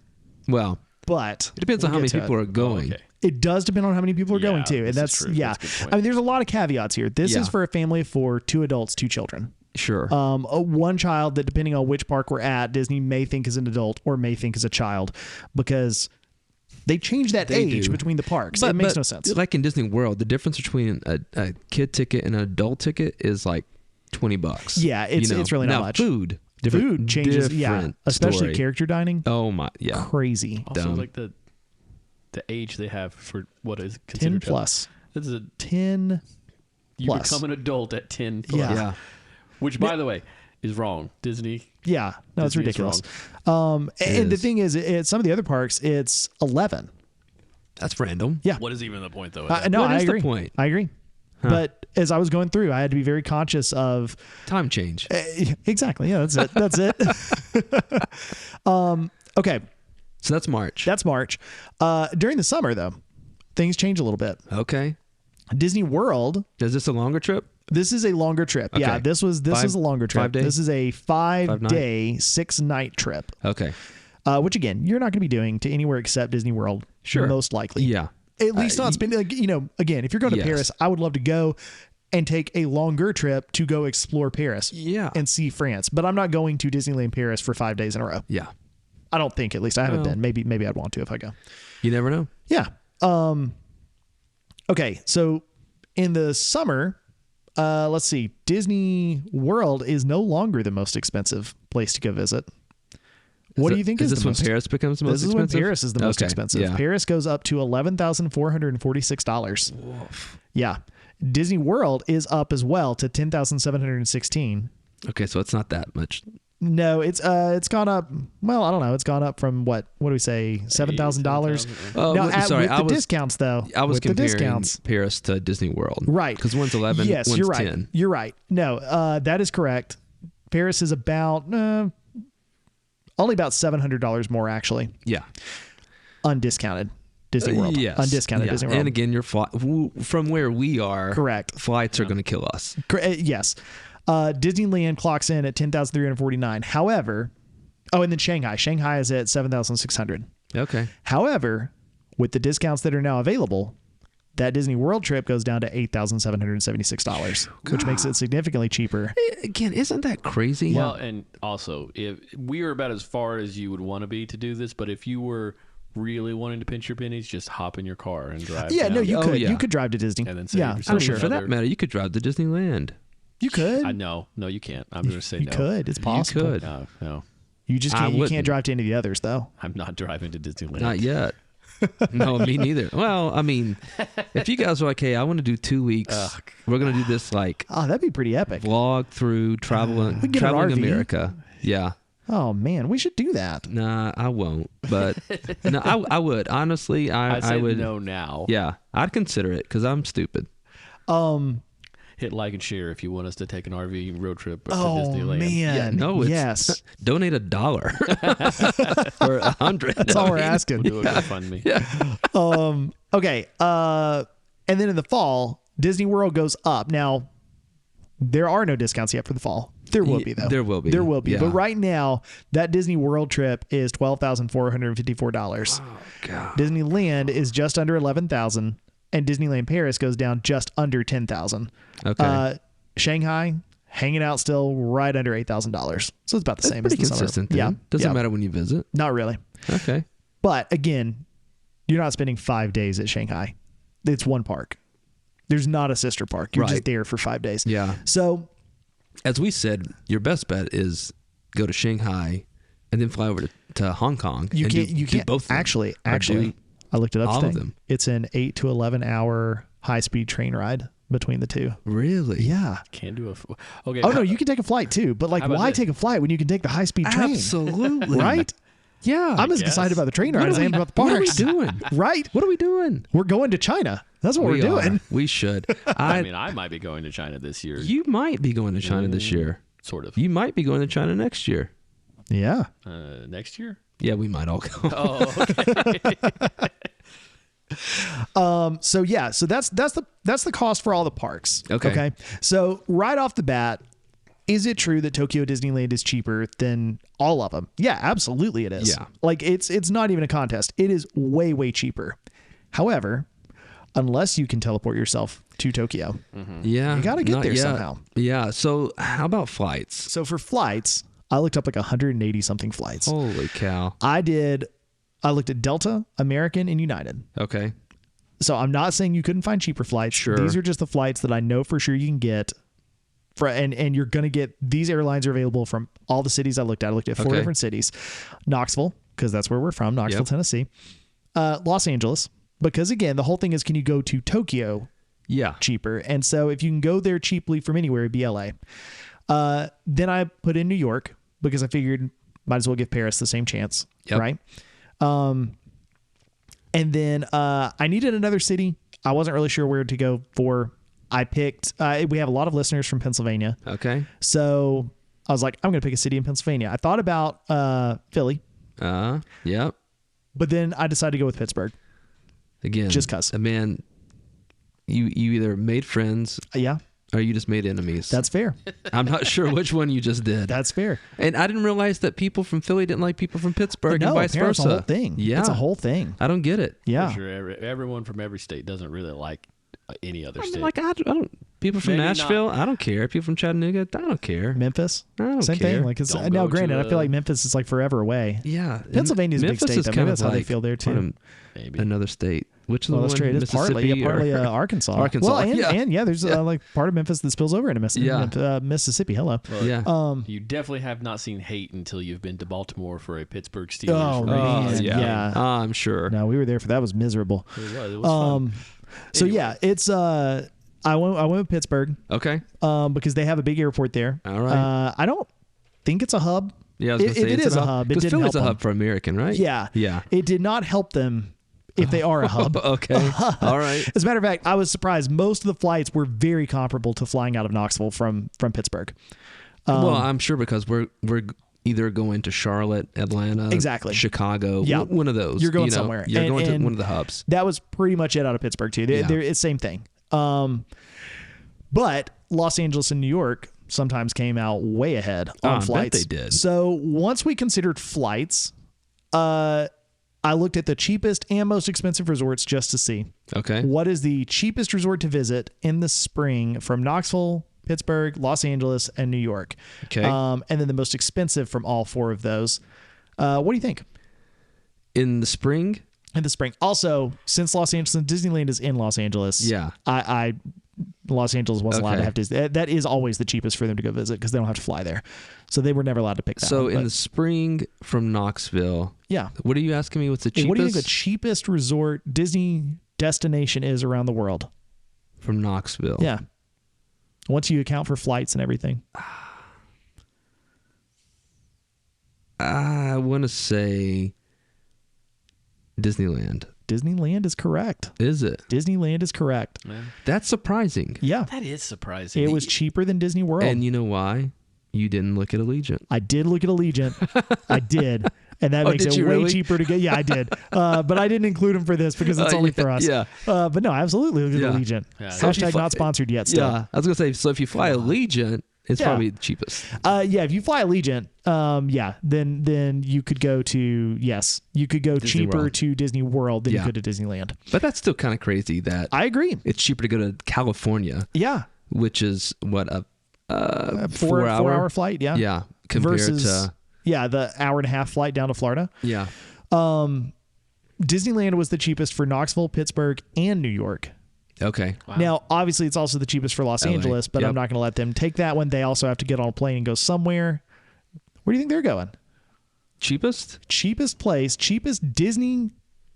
Speaker 1: Well,
Speaker 2: but
Speaker 1: it depends on how many people are going.
Speaker 3: Okay.
Speaker 2: It does depend on how many people are going to. And that's
Speaker 3: true. That's a good point.
Speaker 2: I mean, there's a lot of caveats here. This is for a family of 4, 2 adults, 2 children.
Speaker 1: Sure.
Speaker 2: One child that, depending on which park we're at, Disney may think is an adult or may think is a child, because they change that age between the parks. It makes no sense.
Speaker 1: Like in Disney World, the difference between a kid ticket and an adult ticket is like $20.
Speaker 2: Yeah, it's really not much.
Speaker 1: Food
Speaker 2: changes. Especially
Speaker 1: story.
Speaker 2: character dining.
Speaker 1: Oh my,
Speaker 2: crazy.
Speaker 3: Also, like the age they have for what is considered
Speaker 2: 10 plus.
Speaker 3: This is
Speaker 2: 10
Speaker 3: you
Speaker 2: plus.
Speaker 3: become an adult at 10 plus.
Speaker 2: Yeah.
Speaker 3: Which, by the way, is wrong. Disney.
Speaker 2: Yeah, no, it's
Speaker 3: Disney
Speaker 2: ridiculous. And the thing is, at some of the other parks, it's 11.
Speaker 1: That's random.
Speaker 2: Yeah.
Speaker 3: What is even the point, though?
Speaker 2: No,
Speaker 1: What
Speaker 2: I
Speaker 1: is the
Speaker 2: agree.
Speaker 1: point?
Speaker 2: I agree.
Speaker 1: Huh.
Speaker 2: But as I was going through, I had to be very conscious of
Speaker 1: Time change.
Speaker 2: exactly. Yeah, that's it. That's it. Okay.
Speaker 1: So that's March.
Speaker 2: That's March. During the summer, though, things change a little bit.
Speaker 1: Okay.
Speaker 2: Disney World.
Speaker 1: Is this a longer trip?
Speaker 2: This is a longer trip.
Speaker 1: Okay.
Speaker 2: Yeah, this is a longer trip.
Speaker 1: 5 days?
Speaker 2: This is a 5-day, 6-night trip.
Speaker 1: Okay.
Speaker 2: Which again, you're not going to be doing to anywhere except Disney World.
Speaker 1: Sure.
Speaker 2: Most likely.
Speaker 1: Yeah.
Speaker 2: At least not spending, again, if you're going to Paris, I would love to go and take a longer trip to go explore Paris.
Speaker 1: Yeah.
Speaker 2: And see France. But I'm not going to Disneyland Paris for 5 days in a row.
Speaker 1: Yeah.
Speaker 2: I don't think, at least I haven't been. Maybe I'd want to if I go.
Speaker 1: You never know.
Speaker 2: Yeah. Okay. So in the summer, Let's see. Disney World is no longer the most expensive place to go visit. What do you think is
Speaker 1: this
Speaker 2: the
Speaker 1: when
Speaker 2: most?
Speaker 1: Paris becomes the most
Speaker 2: This is
Speaker 1: expensive?
Speaker 2: when Paris is the most
Speaker 1: Okay,
Speaker 2: expensive.
Speaker 1: yeah.
Speaker 2: Paris goes up to $11,446. Yeah. Disney World is up as well to $10,716.
Speaker 1: Okay, so it's not that much.
Speaker 2: No, it's gone up. Well, I don't know. It's gone up from what do we say? $7,000.
Speaker 1: Oh,
Speaker 2: No,
Speaker 1: sorry,
Speaker 2: with the discounts though.
Speaker 1: I was
Speaker 2: with the
Speaker 1: comparing
Speaker 2: discounts.
Speaker 1: Paris to Disney World.
Speaker 2: Right.
Speaker 1: Because one's 11,
Speaker 2: Yes,
Speaker 1: one's
Speaker 2: you're right.
Speaker 1: 10.
Speaker 2: You're right. No, that is correct. Paris is about only about $700 more actually,
Speaker 1: Yeah.
Speaker 2: undiscounted Disney World.
Speaker 1: Yes.
Speaker 2: Undiscounted
Speaker 1: Yeah.
Speaker 2: Disney World.
Speaker 1: And again, from where we are,
Speaker 2: Correct.
Speaker 1: flights are going to kill us.
Speaker 2: Yes. Disneyland clocks in at 10,349. However, and then Shanghai. Shanghai is at 7,600.
Speaker 1: Okay.
Speaker 2: However, with the discounts that are now available, that Disney World trip goes down to $8,776, which makes it significantly cheaper.
Speaker 1: Again, isn't that crazy?
Speaker 3: Well, and also, if we were about as far as you would want to be to do this, but if you were really wanting to pinch your pennies, just hop in your car and drive.
Speaker 2: Yeah,
Speaker 3: down.
Speaker 2: no, you
Speaker 1: Oh,
Speaker 2: could.
Speaker 1: yeah.
Speaker 2: You could drive to Disney.
Speaker 3: And then save
Speaker 2: yeah,
Speaker 3: yourself
Speaker 2: for sure.
Speaker 1: For that
Speaker 3: another-
Speaker 1: matter, you could drive to Disneyland.
Speaker 2: You could.
Speaker 3: No, you can't. I'm going to say
Speaker 2: You
Speaker 3: no.
Speaker 2: could. It's possible.
Speaker 1: You could.
Speaker 3: No,
Speaker 2: You just
Speaker 1: I
Speaker 2: can't. You
Speaker 1: wouldn't.
Speaker 2: can't drive to any of the others, though.
Speaker 3: I'm not driving to Disneyland.
Speaker 1: Not yet. No, me neither. Well, I mean, if you guys are like, hey, I want to do 2 weeks, we're going to do this like
Speaker 2: Oh, that'd be pretty epic.
Speaker 1: vlog through traveling
Speaker 2: get an RV.
Speaker 1: America. Yeah.
Speaker 2: Oh man, we should do that.
Speaker 1: Nah, I won't. But no, I would. Honestly,
Speaker 3: I said
Speaker 1: would.
Speaker 3: no now.
Speaker 1: Yeah, I'd consider it because I'm stupid.
Speaker 3: Hit like and share if you want us to take an RV road trip to
Speaker 2: Oh
Speaker 3: Disneyland.
Speaker 2: man,
Speaker 1: Yeah, no, it's
Speaker 2: yes,
Speaker 1: donate $1 or 100.
Speaker 2: that's all we're asking.
Speaker 3: Do a GoFundMe.
Speaker 2: Okay, and then in the fall, Disney World goes up. Now, there are no discounts yet for the fall. There will be though.
Speaker 1: There will be.
Speaker 2: There will be.
Speaker 1: Yeah.
Speaker 2: But right now, that Disney World trip is $12,454.
Speaker 1: Oh God.
Speaker 2: Disneyland is just under $11,000, and Disneyland Paris goes down just under $10,000.
Speaker 1: Okay.
Speaker 2: Shanghai hanging out still right under $8,000. So it's about the same as
Speaker 1: Pretty
Speaker 2: the summer.
Speaker 1: consistent. Then.
Speaker 2: Yeah,
Speaker 1: Doesn't
Speaker 2: yeah.
Speaker 1: matter when you visit.
Speaker 2: Not really.
Speaker 1: Okay.
Speaker 2: But again, you're not spending 5 days at Shanghai. It's one park. There's not a sister park. You're
Speaker 1: Right.
Speaker 2: just there for 5 days.
Speaker 1: Yeah.
Speaker 2: So
Speaker 1: As we said, your best bet is go to Shanghai and then fly over to Hong Kong.
Speaker 2: you
Speaker 1: and
Speaker 2: can't.
Speaker 1: do
Speaker 2: You can't.
Speaker 1: both of them.
Speaker 2: Actually,
Speaker 1: Or do
Speaker 2: I looked it up.
Speaker 1: all of
Speaker 2: today.
Speaker 1: them.
Speaker 2: It's an 8 to 11 hour high speed train ride between the two.
Speaker 1: Really?
Speaker 2: Yeah.
Speaker 3: Can't do okay.
Speaker 2: Oh no, you can take a flight too. But like,
Speaker 3: How about
Speaker 2: why
Speaker 3: this?
Speaker 2: take a flight when you can take the high speed train?
Speaker 1: Absolutely.
Speaker 2: Right.
Speaker 1: Yeah.
Speaker 2: I'm as
Speaker 3: guess.
Speaker 2: excited about the train
Speaker 1: What
Speaker 2: ride
Speaker 1: are
Speaker 2: as I am
Speaker 1: we-
Speaker 2: about the
Speaker 1: what are we
Speaker 2: parks.
Speaker 1: doing?
Speaker 2: Right.
Speaker 1: What are we doing?
Speaker 2: We're going to China. That's what we're
Speaker 1: We
Speaker 2: doing.
Speaker 1: are. We should.
Speaker 3: I mean, I might be going to China this year.
Speaker 1: You might be going to China this year.
Speaker 3: Sort of.
Speaker 1: You might be going to China next year.
Speaker 2: Yeah.
Speaker 3: Next year?
Speaker 1: Yeah, we might all go.
Speaker 3: Oh, okay.
Speaker 2: So yeah, so that's the cost for all the parks.
Speaker 1: Okay.
Speaker 2: So right off the bat, is it true that Tokyo Disneyland is cheaper than all of them? Yeah, absolutely it is.
Speaker 1: Yeah.
Speaker 2: Like it's not even a contest. It is way, way cheaper. However, unless you can teleport yourself to Tokyo.
Speaker 1: Yeah.
Speaker 2: You gotta get
Speaker 1: not
Speaker 2: there
Speaker 1: yet.
Speaker 2: somehow.
Speaker 1: Yeah. So how about flights?
Speaker 2: So for flights, I looked up like 180 something flights.
Speaker 1: Holy cow.
Speaker 2: I looked at Delta, American, and United.
Speaker 1: Okay.
Speaker 2: So I'm not saying you couldn't find cheaper flights.
Speaker 1: Sure.
Speaker 2: These are just the flights that I know for sure you can get. And you're going to get, these airlines are available from all the cities I looked at. I looked at 4
Speaker 1: Okay.
Speaker 2: different cities. Knoxville, because that's where we're from, Knoxville,
Speaker 1: Yep.
Speaker 2: Tennessee. Los Angeles, because again, the whole thing is, can you go to Tokyo
Speaker 1: Yeah.
Speaker 2: cheaper? And so if you can go there cheaply from anywhere, it'd be LA. Then I put in New York because I figured might as well give Paris the same chance.
Speaker 1: Yep.
Speaker 2: Right. And then I needed another city. I wasn't really sure where to go for. I picked, we have a lot of listeners from Pennsylvania.
Speaker 1: Okay.
Speaker 2: So I was like, I'm going to pick a city in Pennsylvania. I thought about Philly,
Speaker 1: Yep.
Speaker 2: but then I decided to go with Pittsburgh.
Speaker 1: Again.
Speaker 2: Just 'cause.
Speaker 1: Man, you either made friends
Speaker 2: Yeah,
Speaker 1: or you just made enemies.
Speaker 2: that's fair.
Speaker 1: I'm not sure which one you just did.
Speaker 2: That's fair.
Speaker 1: And I didn't realize that people from Philly didn't like people from Pittsburgh
Speaker 2: No,
Speaker 1: and vice
Speaker 2: apparently
Speaker 1: versa.
Speaker 2: it's a whole thing.
Speaker 1: Yeah.
Speaker 2: It's a whole thing.
Speaker 1: I don't get it.
Speaker 2: Yeah.
Speaker 3: For sure. Everyone from every state doesn't really like any other
Speaker 1: I mean,
Speaker 3: state.
Speaker 1: like I don't. People from
Speaker 3: Maybe
Speaker 1: Nashville, I don't care. People from Chattanooga, I don't care.
Speaker 2: Memphis,
Speaker 1: I don't
Speaker 2: same
Speaker 1: care.
Speaker 2: thing. Like it's
Speaker 3: Don't
Speaker 2: now,
Speaker 3: go
Speaker 2: granted,
Speaker 3: to,
Speaker 2: I feel like Memphis is like forever away.
Speaker 1: Yeah,
Speaker 2: Pennsylvania's a big
Speaker 1: Memphis
Speaker 2: state,
Speaker 1: is
Speaker 2: though.
Speaker 1: kind
Speaker 2: Maybe
Speaker 1: of
Speaker 2: that's how they
Speaker 1: like
Speaker 2: feel there, too.
Speaker 1: one of
Speaker 3: Maybe.
Speaker 1: Another state. Which is
Speaker 2: Well,
Speaker 1: the
Speaker 2: that's
Speaker 1: one?
Speaker 2: true. It is partly,
Speaker 1: Mississippi or-
Speaker 2: partly Arkansas.
Speaker 1: Arkansas,
Speaker 2: Well, and
Speaker 1: yeah.
Speaker 2: and there's like part of Memphis that spills over into Mississippi. Hello.
Speaker 3: Well,
Speaker 1: Yeah.
Speaker 3: You definitely have not seen hate until you've been to Baltimore for a Pittsburgh
Speaker 2: Oh,
Speaker 3: Steelers
Speaker 2: man.
Speaker 3: race.
Speaker 2: Yeah.
Speaker 1: I'm sure.
Speaker 2: No, we were there for that. Was miserable.
Speaker 3: It was fun.
Speaker 2: So
Speaker 3: Anyway.
Speaker 2: yeah, it's I went with Pittsburgh
Speaker 1: Okay.
Speaker 2: because they have a big airport there.
Speaker 1: All right.
Speaker 2: I don't think it's a hub.
Speaker 1: Yeah, I was gonna
Speaker 2: If
Speaker 1: say
Speaker 2: it
Speaker 1: it's
Speaker 2: is a hub, it
Speaker 1: because
Speaker 2: didn't
Speaker 1: Philly's
Speaker 2: help
Speaker 1: a hub
Speaker 2: them.
Speaker 1: for American, right?
Speaker 2: Yeah.
Speaker 1: Yeah.
Speaker 2: It did not help them if they are a hub.
Speaker 1: Okay. All right.
Speaker 2: As a matter of fact, I was surprised. Most of the flights were very comparable to flying out of Knoxville from Pittsburgh.
Speaker 1: Well, I'm sure because we're either going to Charlotte, Atlanta,
Speaker 2: Exactly.
Speaker 1: Chicago,
Speaker 2: Yeah.
Speaker 1: one of those.
Speaker 2: You're going
Speaker 1: you know,
Speaker 2: somewhere.
Speaker 1: You're
Speaker 2: And-
Speaker 1: going to
Speaker 2: and
Speaker 1: one of the hubs.
Speaker 2: That was pretty much it out of Pittsburgh too.
Speaker 1: Yeah.
Speaker 2: It's same thing. But Los Angeles and New York sometimes came out way ahead on
Speaker 1: I bet
Speaker 2: flights.
Speaker 1: they did.
Speaker 2: So once we considered flights, I looked at the cheapest and most expensive resorts just to see
Speaker 1: Okay.
Speaker 2: what is the cheapest resort to visit in the spring from Knoxville, Pittsburgh, Los Angeles, and New York.
Speaker 1: Okay.
Speaker 2: And then the most expensive from all four of those. What do you think?
Speaker 1: In the spring?
Speaker 2: In the spring. Also, since Los Angeles, Disneyland is in Los Angeles.
Speaker 1: Yeah.
Speaker 2: I Los Angeles wasn't allowed to
Speaker 1: Okay.
Speaker 2: have Disney. That is always the cheapest for them to go visit because they don't have to fly there. So they were never allowed to pick that
Speaker 1: So
Speaker 2: one,
Speaker 1: in
Speaker 2: but
Speaker 1: the spring from Knoxville,
Speaker 2: yeah.
Speaker 1: what are you asking me? What's the cheapest?
Speaker 2: What do you think the cheapest resort Disney destination is around the world?
Speaker 1: from Knoxville?
Speaker 2: Yeah. Once you account for flights and everything.
Speaker 1: I want to say Disneyland.
Speaker 2: Disneyland is correct.
Speaker 1: Is it?
Speaker 2: Disneyland is correct.
Speaker 3: Man,
Speaker 1: That's surprising.
Speaker 2: Yeah.
Speaker 3: that is surprising.
Speaker 2: It was cheaper than Disney World.
Speaker 1: And you know why? You didn't look at Allegiant.
Speaker 2: I did look at Allegiant. I did. And that
Speaker 1: Oh,
Speaker 2: makes
Speaker 1: did
Speaker 2: it
Speaker 1: you
Speaker 2: way
Speaker 1: really?
Speaker 2: cheaper to get. Yeah, I did. But I didn't include them for this because it's only
Speaker 1: yeah,
Speaker 2: for us.
Speaker 1: yeah.
Speaker 2: But no, I absolutely looked at
Speaker 1: Yeah.
Speaker 2: Allegiant.
Speaker 3: Yeah.
Speaker 1: So if you
Speaker 2: Hashtag
Speaker 1: fly-
Speaker 2: not sponsored yet still.
Speaker 1: Yeah, I was gonna say. So if you fly Allegiant, it's
Speaker 2: Yeah.
Speaker 1: probably the cheapest.
Speaker 2: Yeah, if you fly Allegiant, then you could go to you could go
Speaker 1: Disney
Speaker 2: cheaper
Speaker 1: World.
Speaker 2: to Disney World than
Speaker 1: Yeah.
Speaker 2: you could to Disneyland.
Speaker 1: But that's still kind of crazy that
Speaker 2: I agree.
Speaker 1: it's cheaper to go to California,
Speaker 2: Yeah,
Speaker 1: which is what a
Speaker 2: four hour flight. Yeah,
Speaker 1: Yeah, compared
Speaker 2: versus
Speaker 1: to
Speaker 2: the hour and a half flight down to Florida.
Speaker 1: yeah.
Speaker 2: Disneyland was the cheapest for Knoxville, Pittsburgh, and New York.
Speaker 1: Okay.
Speaker 3: Wow.
Speaker 2: Now, obviously, it's also the cheapest for Los
Speaker 1: LA.
Speaker 2: Angeles, but
Speaker 1: Yep.
Speaker 2: I'm not going to let them take that one. They also have to get on a plane and go somewhere. Where do you think they're going?
Speaker 1: Cheapest?
Speaker 2: Cheapest place, cheapest Disney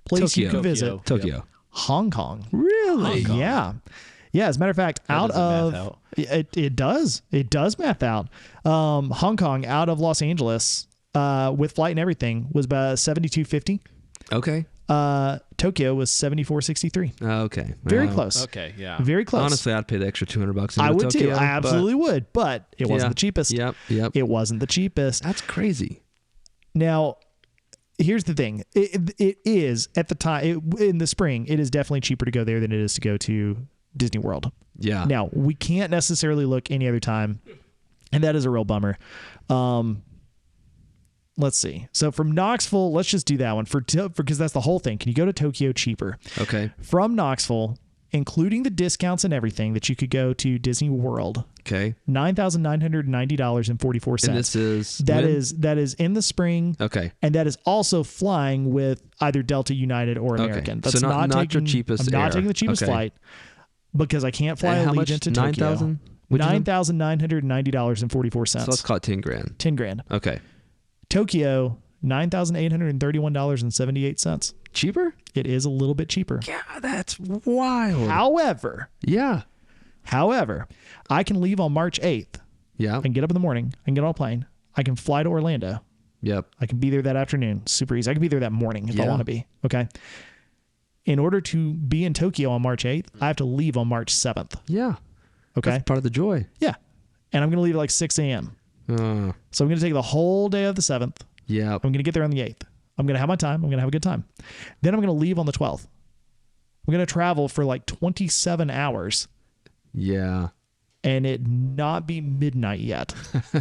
Speaker 2: place you
Speaker 1: Tokyo.
Speaker 2: can visit.
Speaker 1: Tokyo.
Speaker 2: Hong Kong.
Speaker 1: Really?
Speaker 3: Hong Kong.
Speaker 2: Yeah. Yeah, as a matter of fact,
Speaker 3: That
Speaker 2: out
Speaker 3: doesn't math
Speaker 2: of
Speaker 3: out.
Speaker 2: it does. It does math out. Hong Kong out of Los Angeles with flight and everything was about $72.50.
Speaker 1: Okay.
Speaker 2: Tokyo was $74.63.
Speaker 1: Okay.
Speaker 2: Very
Speaker 1: Well,
Speaker 2: close.
Speaker 3: Okay, yeah.
Speaker 2: Very close.
Speaker 1: Honestly, I'd pay the extra $200.
Speaker 2: I would
Speaker 1: Tokyo,
Speaker 2: too. I absolutely would, but it wasn't
Speaker 1: Yeah.
Speaker 2: the cheapest.
Speaker 1: Yep. Yep.
Speaker 2: It wasn't the cheapest.
Speaker 1: That's crazy.
Speaker 2: Now, here's the thing. It is at the time in the spring. It is definitely cheaper to go there than it is to go to Disney World.
Speaker 1: Yeah.
Speaker 2: Now, we can't necessarily look any other time, and that is a real bummer. Let's see. So from Knoxville, let's just do that one because that's the whole thing. Can you go to Tokyo cheaper?
Speaker 1: Okay.
Speaker 2: From Knoxville, including the discounts and everything that you could go to Disney World,
Speaker 1: Okay.
Speaker 2: $9,990.44.
Speaker 1: And this is
Speaker 2: That
Speaker 1: when?
Speaker 2: is in the spring.
Speaker 1: Okay.
Speaker 2: And that is also flying with either Delta, United, or
Speaker 1: Okay.
Speaker 2: American.
Speaker 1: So
Speaker 2: That's
Speaker 1: not your
Speaker 2: taking,
Speaker 1: cheapest
Speaker 2: I'm not
Speaker 1: air.
Speaker 2: taking the cheapest
Speaker 1: Okay.
Speaker 2: flight because I can't fly
Speaker 1: And how much?
Speaker 2: Allegiant to Tokyo.
Speaker 1: 9,000? What'd you say?
Speaker 2: $9,990.44.
Speaker 1: So let's call it 10 grand.
Speaker 2: 10 grand.
Speaker 1: Okay.
Speaker 2: Tokyo, $9,831.78.
Speaker 1: Cheaper?
Speaker 2: It is a little bit cheaper.
Speaker 1: Yeah, that's wild.
Speaker 2: However,
Speaker 1: Yeah.
Speaker 2: I can leave on March 8th.
Speaker 1: Yeah.
Speaker 2: I can get up in the morning. I can get on a plane. I can fly to Orlando.
Speaker 1: Yep.
Speaker 2: I can be there that afternoon. Super easy. I can be there that morning if I
Speaker 1: Yeah.
Speaker 2: want to be. Okay. In order to be in Tokyo on March 8th, I have to leave on March 7th.
Speaker 1: Yeah.
Speaker 2: Okay.
Speaker 1: That's part of the joy.
Speaker 2: Yeah. And I'm going to leave at like 6 a.m. So I'm going to take the whole day of the 7th.
Speaker 1: Yeah.
Speaker 2: I'm going to get there on the 8th. I'm going to have my time. I'm going to have a good time. Then I'm going to leave on the 12th. I'm going to travel for like 27 hours
Speaker 1: Yeah.
Speaker 2: and it not be midnight yet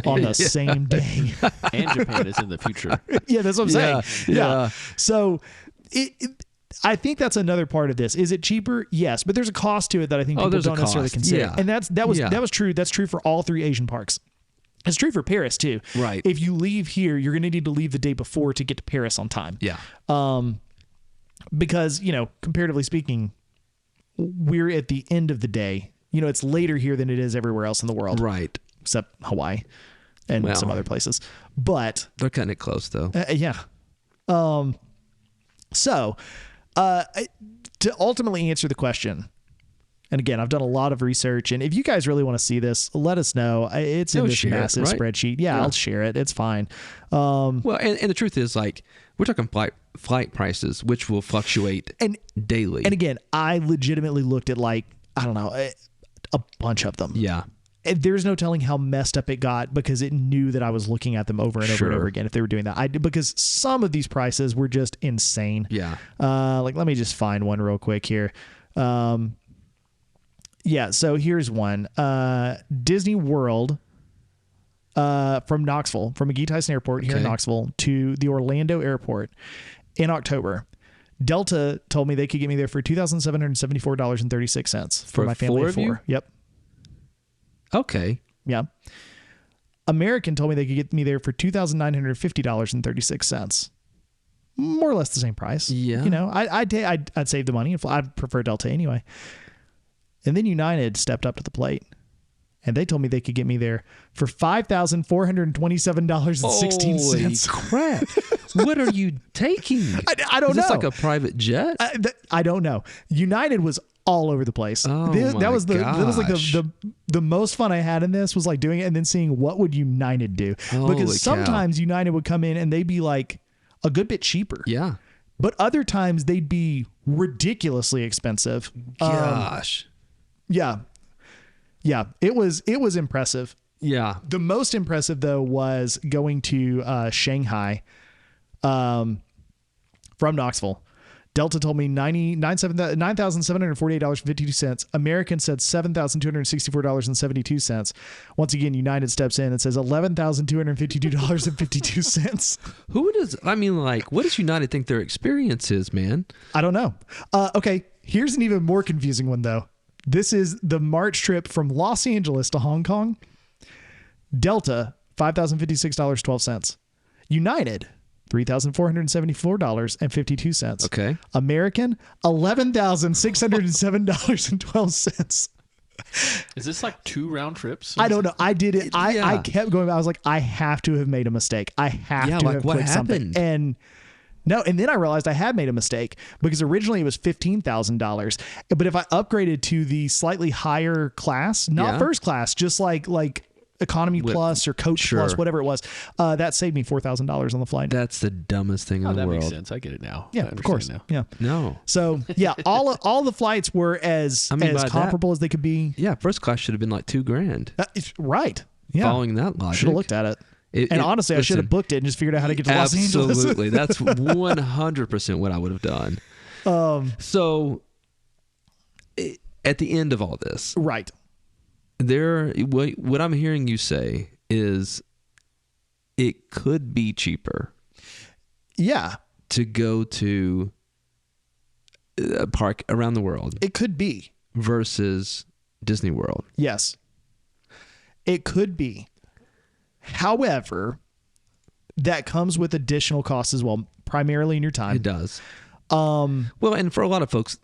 Speaker 2: on the same day.
Speaker 3: And Japan is in the future.
Speaker 2: Yeah, that's what I'm saying.
Speaker 1: Yeah.
Speaker 2: So I think that's another part of this. Is it cheaper? Yes, but there's a cost to it that I think people
Speaker 1: there's a
Speaker 2: don't necessarily
Speaker 1: cost.
Speaker 2: consider.
Speaker 1: Yeah.
Speaker 2: And that was true. That's true for all three Asian parks. It's true for Paris too.
Speaker 1: Right.
Speaker 2: If you leave here, you're going to need to leave the day before to get to Paris on time.
Speaker 1: Yeah.
Speaker 2: because, comparatively speaking, we're at the end of the day. It's later here than it is everywhere else in the world.
Speaker 1: Right.
Speaker 2: Except Hawaii and some other places. But
Speaker 1: they're cutting it close, though.
Speaker 2: Yeah. So, to ultimately answer the question, and again, I've done a lot of research, and if you guys really want to see this, let us know. It's in this massive spreadsheet. Yeah, I'll share it. It's fine.
Speaker 1: Well, and the truth is, like, we're talking flight prices, which will fluctuate daily.
Speaker 2: And again, I legitimately looked at, like, I don't know, a bunch of them.
Speaker 1: Yeah.
Speaker 2: And there's no telling how messed up it got because it knew that I was looking at them over and over and over again if they were doing that. Because some of these prices were just insane.
Speaker 1: Yeah.
Speaker 2: Like, let me just find one real quick here. Yeah, so here's one. Disney World from Knoxville, from McGee Tyson Airport here in Knoxville to the Orlando Airport in October. Delta told me they could get me there for $2,774.36 for my family of 4. Yep.
Speaker 1: Okay.
Speaker 2: Yeah. American told me they could get me there for $2,950.36. More or less the same price.
Speaker 1: Yeah.
Speaker 2: I'd save the money. I'd prefer Delta anyway. And then United stepped up to the plate, and they told me they could get me there for $5,427.16.
Speaker 1: Holy crap! What are you taking?
Speaker 2: I don't know.
Speaker 1: Is this like a private jet?
Speaker 2: I don't know. United was all over the place.
Speaker 1: Oh,
Speaker 2: that was like the most fun I had in this was like doing it and then seeing what would United do. Because sometimes United would come in and they'd be like a good bit cheaper.
Speaker 1: Yeah.
Speaker 2: But other times they'd be ridiculously expensive.
Speaker 1: Gosh.
Speaker 2: Yeah. Yeah. It was impressive.
Speaker 1: Yeah.
Speaker 2: The most impressive though was going to Shanghai from Knoxville. Delta told me $9,748.52. American said $7,264.72. Once again, United steps in and says $11,252.52.
Speaker 1: What does United think their experience is, man?
Speaker 2: I don't know. Okay, here's an even more confusing one, though. This is the March trip from Los Angeles to Hong Kong. Delta, $5,056.12. United, $3,474.52.
Speaker 1: Okay.
Speaker 2: American, $11,607.12.
Speaker 3: Is this like 2 round trips?
Speaker 2: I don't know. I did it. I kept going. I was like, I have to have made a mistake. I have to have clicked something. And then I realized I had made a mistake because originally it was $15,000. But if I upgraded to the slightly higher class, not first class, just like economy plus or coach plus, whatever it was, that saved me $4,000 on the flight.
Speaker 1: That's the dumbest thing in the
Speaker 3: that
Speaker 1: world.
Speaker 3: Makes sense. I get it now.
Speaker 2: Yeah, of course.
Speaker 3: Now.
Speaker 2: Yeah.
Speaker 1: No.
Speaker 2: So yeah, all the flights were as comparable as they could be.
Speaker 1: Yeah, first class should have been like $2,000.
Speaker 2: Right. Yeah.
Speaker 1: Following that logic,
Speaker 2: should have looked at it. Honestly, I should have booked it and just figured out how to get to Los Angeles.
Speaker 1: Absolutely. That's 100% what I would have done. So at the end of all this,
Speaker 2: right.
Speaker 1: What I'm hearing you say is it could be cheaper.
Speaker 2: Yeah.
Speaker 1: To go to a park around the world.
Speaker 2: It could be.
Speaker 1: Versus Disney World.
Speaker 2: Yes. It could be. However, that comes with additional costs as well, primarily in your time.
Speaker 1: It does. Well, and for a lot of folks,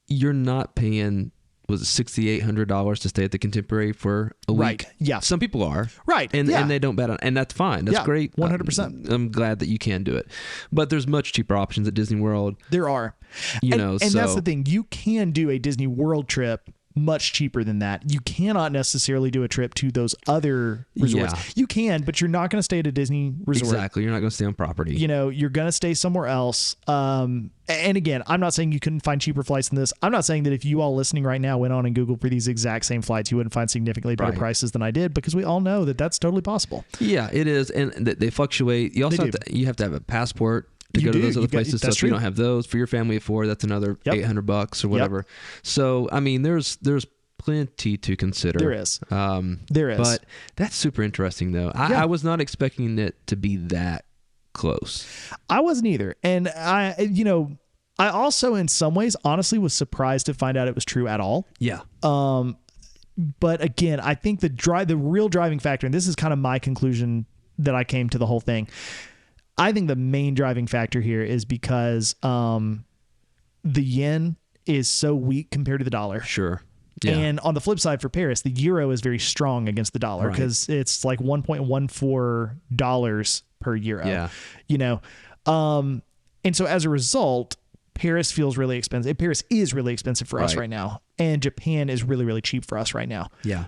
Speaker 1: you're not paying, was it $6,800 to stay at the Contemporary for a week?
Speaker 2: Right. Yeah.
Speaker 1: Some people are.
Speaker 2: Right.
Speaker 1: And they don't bet on, and that's fine. That's great.
Speaker 2: 100%.
Speaker 1: I'm glad that you can do it. But there's much cheaper options at Disney World.
Speaker 2: There are. And that's the thing. You can do a Disney World trip much cheaper than that. You cannot necessarily do a trip to those other resorts. Yeah. You can, but you're not going to stay at a Disney resort.
Speaker 1: Exactly. You're not going to stay on property.
Speaker 2: You're going to stay somewhere else. And again, I'm not saying you couldn't find cheaper flights than this. I'm not saying that if you all listening right now went on and Googled for these exact same flights, you wouldn't find significantly better prices than I did, because we all know that that's totally possible.
Speaker 1: Yeah, it is. And they fluctuate. You also have to have a passport to go to those other places. So if you don't have those for your family of 4, that's another $800 or whatever. Yep. So, I mean, there's plenty to consider.
Speaker 2: There is.
Speaker 1: But that's super interesting, though. I was not expecting it to be that close.
Speaker 2: I wasn't either. And I also, in some ways, honestly, was surprised to find out it was true at all.
Speaker 1: Yeah.
Speaker 2: But again, I think the real driving factor, and this is kind of my conclusion that I came to the whole thing, I think the main driving factor here is because the yen is so weak compared to the dollar.
Speaker 1: Sure. Yeah.
Speaker 2: And on the flip side for Paris, the euro is very strong against the dollar because it's like $1.14 per euro.
Speaker 1: Yeah.
Speaker 2: You know, and so as a result, Paris feels really expensive. Paris is really expensive for us right now, and Japan is really, really cheap for us right now.
Speaker 1: Yeah.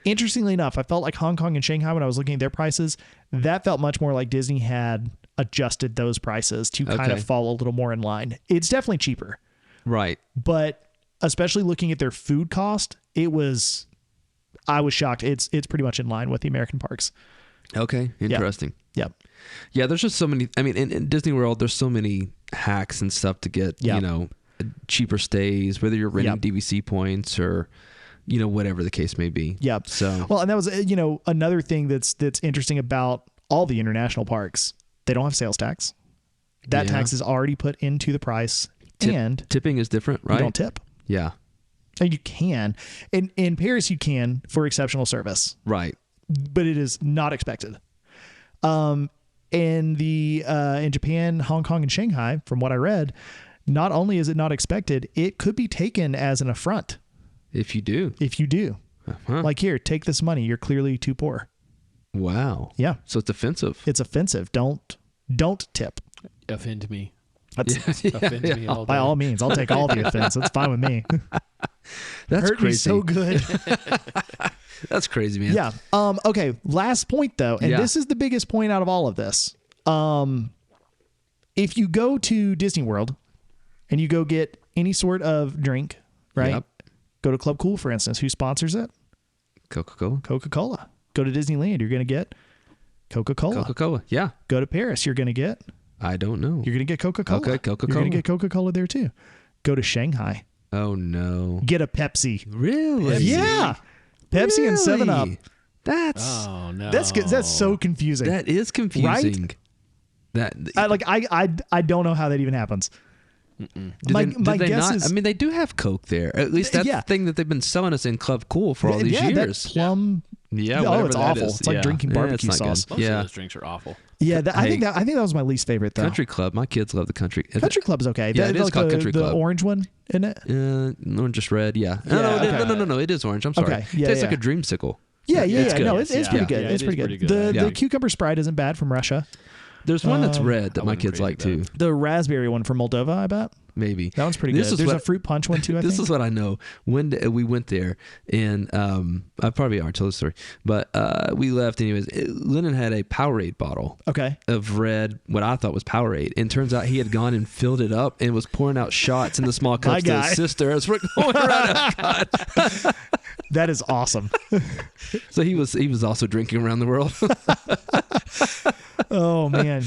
Speaker 2: Interestingly enough, I felt like Hong Kong and Shanghai when I was looking at their prices, that felt much more like Disney had adjusted those prices to kind of fall a little more in line. It's definitely cheaper.
Speaker 1: Right.
Speaker 2: But especially looking at their food cost, I was shocked. It's pretty much in line with the American parks.
Speaker 1: Okay. Interesting.
Speaker 2: Yep.
Speaker 1: Yeah. There's just so many. I mean, in Disney World, there's so many hacks and stuff to get, cheaper stays, whether you're renting DVC points or, whatever the case may be.
Speaker 2: Yep.
Speaker 1: So,
Speaker 2: well, and that was, another thing that's interesting about all the international parks. They don't have sales tax. That tax is already put into the price. And
Speaker 1: tipping is different, right?
Speaker 2: You don't tip.
Speaker 1: Yeah.
Speaker 2: And you can. In Paris, you can for exceptional service.
Speaker 1: Right.
Speaker 2: But it is not expected. In Japan, Hong Kong, and Shanghai, from what I read, not only is it not expected, it could be taken as an affront.
Speaker 1: If you do. Uh-huh.
Speaker 2: Like, here, take this money. You're clearly too poor.
Speaker 1: Wow.
Speaker 2: Yeah.
Speaker 1: So it's offensive.
Speaker 2: It's offensive. Don't tip.
Speaker 3: Offend me.
Speaker 2: Offend me all by all means. I'll take all the offense. It's fine with me.
Speaker 1: That's
Speaker 2: hurt
Speaker 1: crazy.
Speaker 2: Me so good.
Speaker 1: That's crazy, man.
Speaker 2: Yeah. Okay. Last point though, and this is the biggest point out of all of this. If you go to Disney World and you go get any sort of drink, right?
Speaker 1: Yep.
Speaker 2: Go to Club Cool, for instance. Who sponsors it?
Speaker 1: Coca-Cola.
Speaker 2: Coca-Cola. Go to Disneyland. You're going to get Coca-Cola.
Speaker 1: Coca-Cola. Yeah.
Speaker 2: Go to Paris. You're going to get.
Speaker 1: I don't know.
Speaker 2: You're going to get Coca-Cola.
Speaker 1: Okay, Coca-Cola.
Speaker 2: You're going to get Coca-Cola there too. Go to Shanghai.
Speaker 1: Oh no.
Speaker 2: Get a Pepsi.
Speaker 1: Really?
Speaker 2: Yeah. Pepsi and 7-Up.
Speaker 1: That's
Speaker 2: That's so confusing.
Speaker 1: That is confusing.
Speaker 2: Right? I don't know how that even happens. My guess is,
Speaker 1: I mean, they do have Coke there. At least that's the thing that they've been selling us in Club Cool for all these years.
Speaker 2: That plum.
Speaker 1: Yeah.
Speaker 2: Oh, it's awful.
Speaker 1: Is.
Speaker 2: It's like drinking barbecue sauce.
Speaker 3: Most of those drinks are awful.
Speaker 2: Yeah, I think that was my least favorite though.
Speaker 1: Country Club. My kids love the Country.
Speaker 2: Country Club's okay.
Speaker 1: Yeah, it is called Country Club.
Speaker 2: The orange one, isn't it?
Speaker 1: No, just red. Yeah. No. It is orange. I'm sorry.
Speaker 2: Okay. Yeah,
Speaker 1: tastes like a dreamsicle.
Speaker 2: Yeah.
Speaker 1: It's good.
Speaker 2: No, it's pretty good.
Speaker 3: Yeah,
Speaker 2: it's pretty good. The cucumber Sprite isn't bad from Russia.
Speaker 1: There's one that's red that my kids like too.
Speaker 2: The raspberry one from Moldova, I bet.
Speaker 1: Maybe
Speaker 2: that one's pretty good. There's a fruit punch one too. I think.
Speaker 1: This is what I know. When we went there, and I probably already told the story, but we left anyways. Lennon had a Powerade bottle, of red, what I thought was Powerade, and turns out he had gone and filled it up and was pouring out shots in the small cups to his sister as we're going around Epcot.
Speaker 2: That is awesome.
Speaker 1: So he was also drinking around the world.
Speaker 2: Oh man,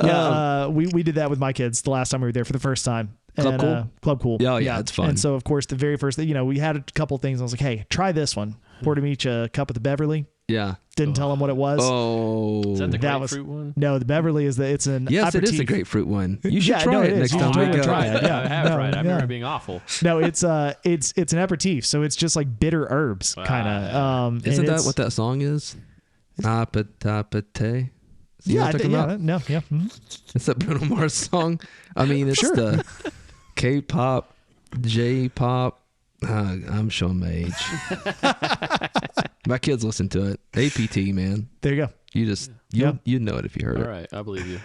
Speaker 2: yeah. We did that with my kids the last time we were there for the first time.
Speaker 1: Club Cool?
Speaker 2: Club Cool.
Speaker 1: Yeah, it's fun.
Speaker 2: And so, of course, the very first thing, we had a couple things. I was like, hey, try this one. Poured them each a cup of the Beverly.
Speaker 1: Yeah.
Speaker 2: Didn't tell them what it was.
Speaker 1: Oh.
Speaker 3: Is that the grapefruit one?
Speaker 2: No, the Beverly it's an
Speaker 1: Yes,
Speaker 2: aperitif.
Speaker 1: it is the grapefruit one. You should try it next time we go.
Speaker 3: Try it. I have tried it. I remember it being awful.
Speaker 2: No, it's an aperitif, so it's just like bitter herbs, kind of.
Speaker 1: Isn't that what that song is? Appetite.
Speaker 2: Yeah. Mm-hmm.
Speaker 1: It's that Bruno Mars song. I mean, it's the K-pop, J-pop. I'm showing my age. My kids listen to it. APT, man.
Speaker 2: There you go.
Speaker 1: You know it if you heard it.
Speaker 3: All right, I believe you.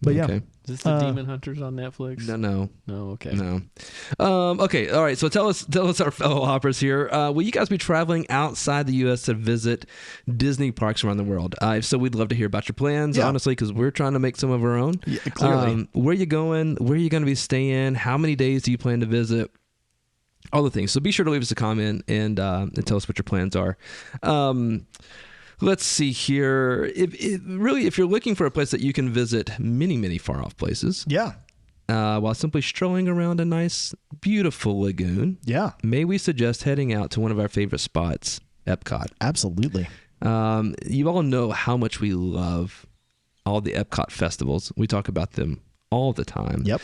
Speaker 2: But
Speaker 1: okay.
Speaker 3: Is this the Demon Hunters on Netflix?
Speaker 1: No.
Speaker 3: Okay.
Speaker 1: No. Okay. All right. So tell us, our fellow hoppers here. Will you guys be traveling outside the U.S. to visit Disney parks around the world? If so, we'd love to hear about your plans, honestly, because we're trying to make some of our own.
Speaker 2: Yeah, clearly.
Speaker 1: Where are you going? Where are you going to be staying? How many days do you plan to visit? All the things. So be sure to leave us a comment and tell us what your plans are. Let's see here. If you're looking for a place that you can visit many, many far off places.
Speaker 2: Yeah.
Speaker 1: While simply strolling around a nice, beautiful lagoon.
Speaker 2: Yeah.
Speaker 1: May we suggest heading out to one of our favorite spots, Epcot.
Speaker 2: Absolutely.
Speaker 1: You all know how much we love all the Epcot festivals. We talk about them all the time.
Speaker 2: Yep.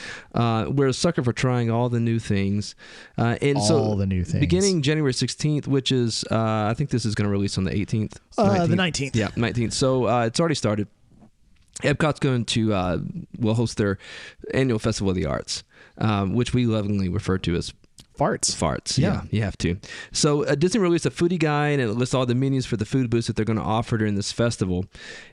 Speaker 1: We're a sucker for trying all the new things.
Speaker 2: All the new things.
Speaker 1: Beginning January 16th, which is, I think this is going to release on the 18th.
Speaker 2: 19th. The 19th.
Speaker 1: Yeah, 19th. So it's already started. Epcot's going to will host their annual Festival of the Arts, which we lovingly refer to as Farts. Yeah, you have to. So Disney released a foodie guide, and it lists all the menus for the food booths that they're going to offer during this festival.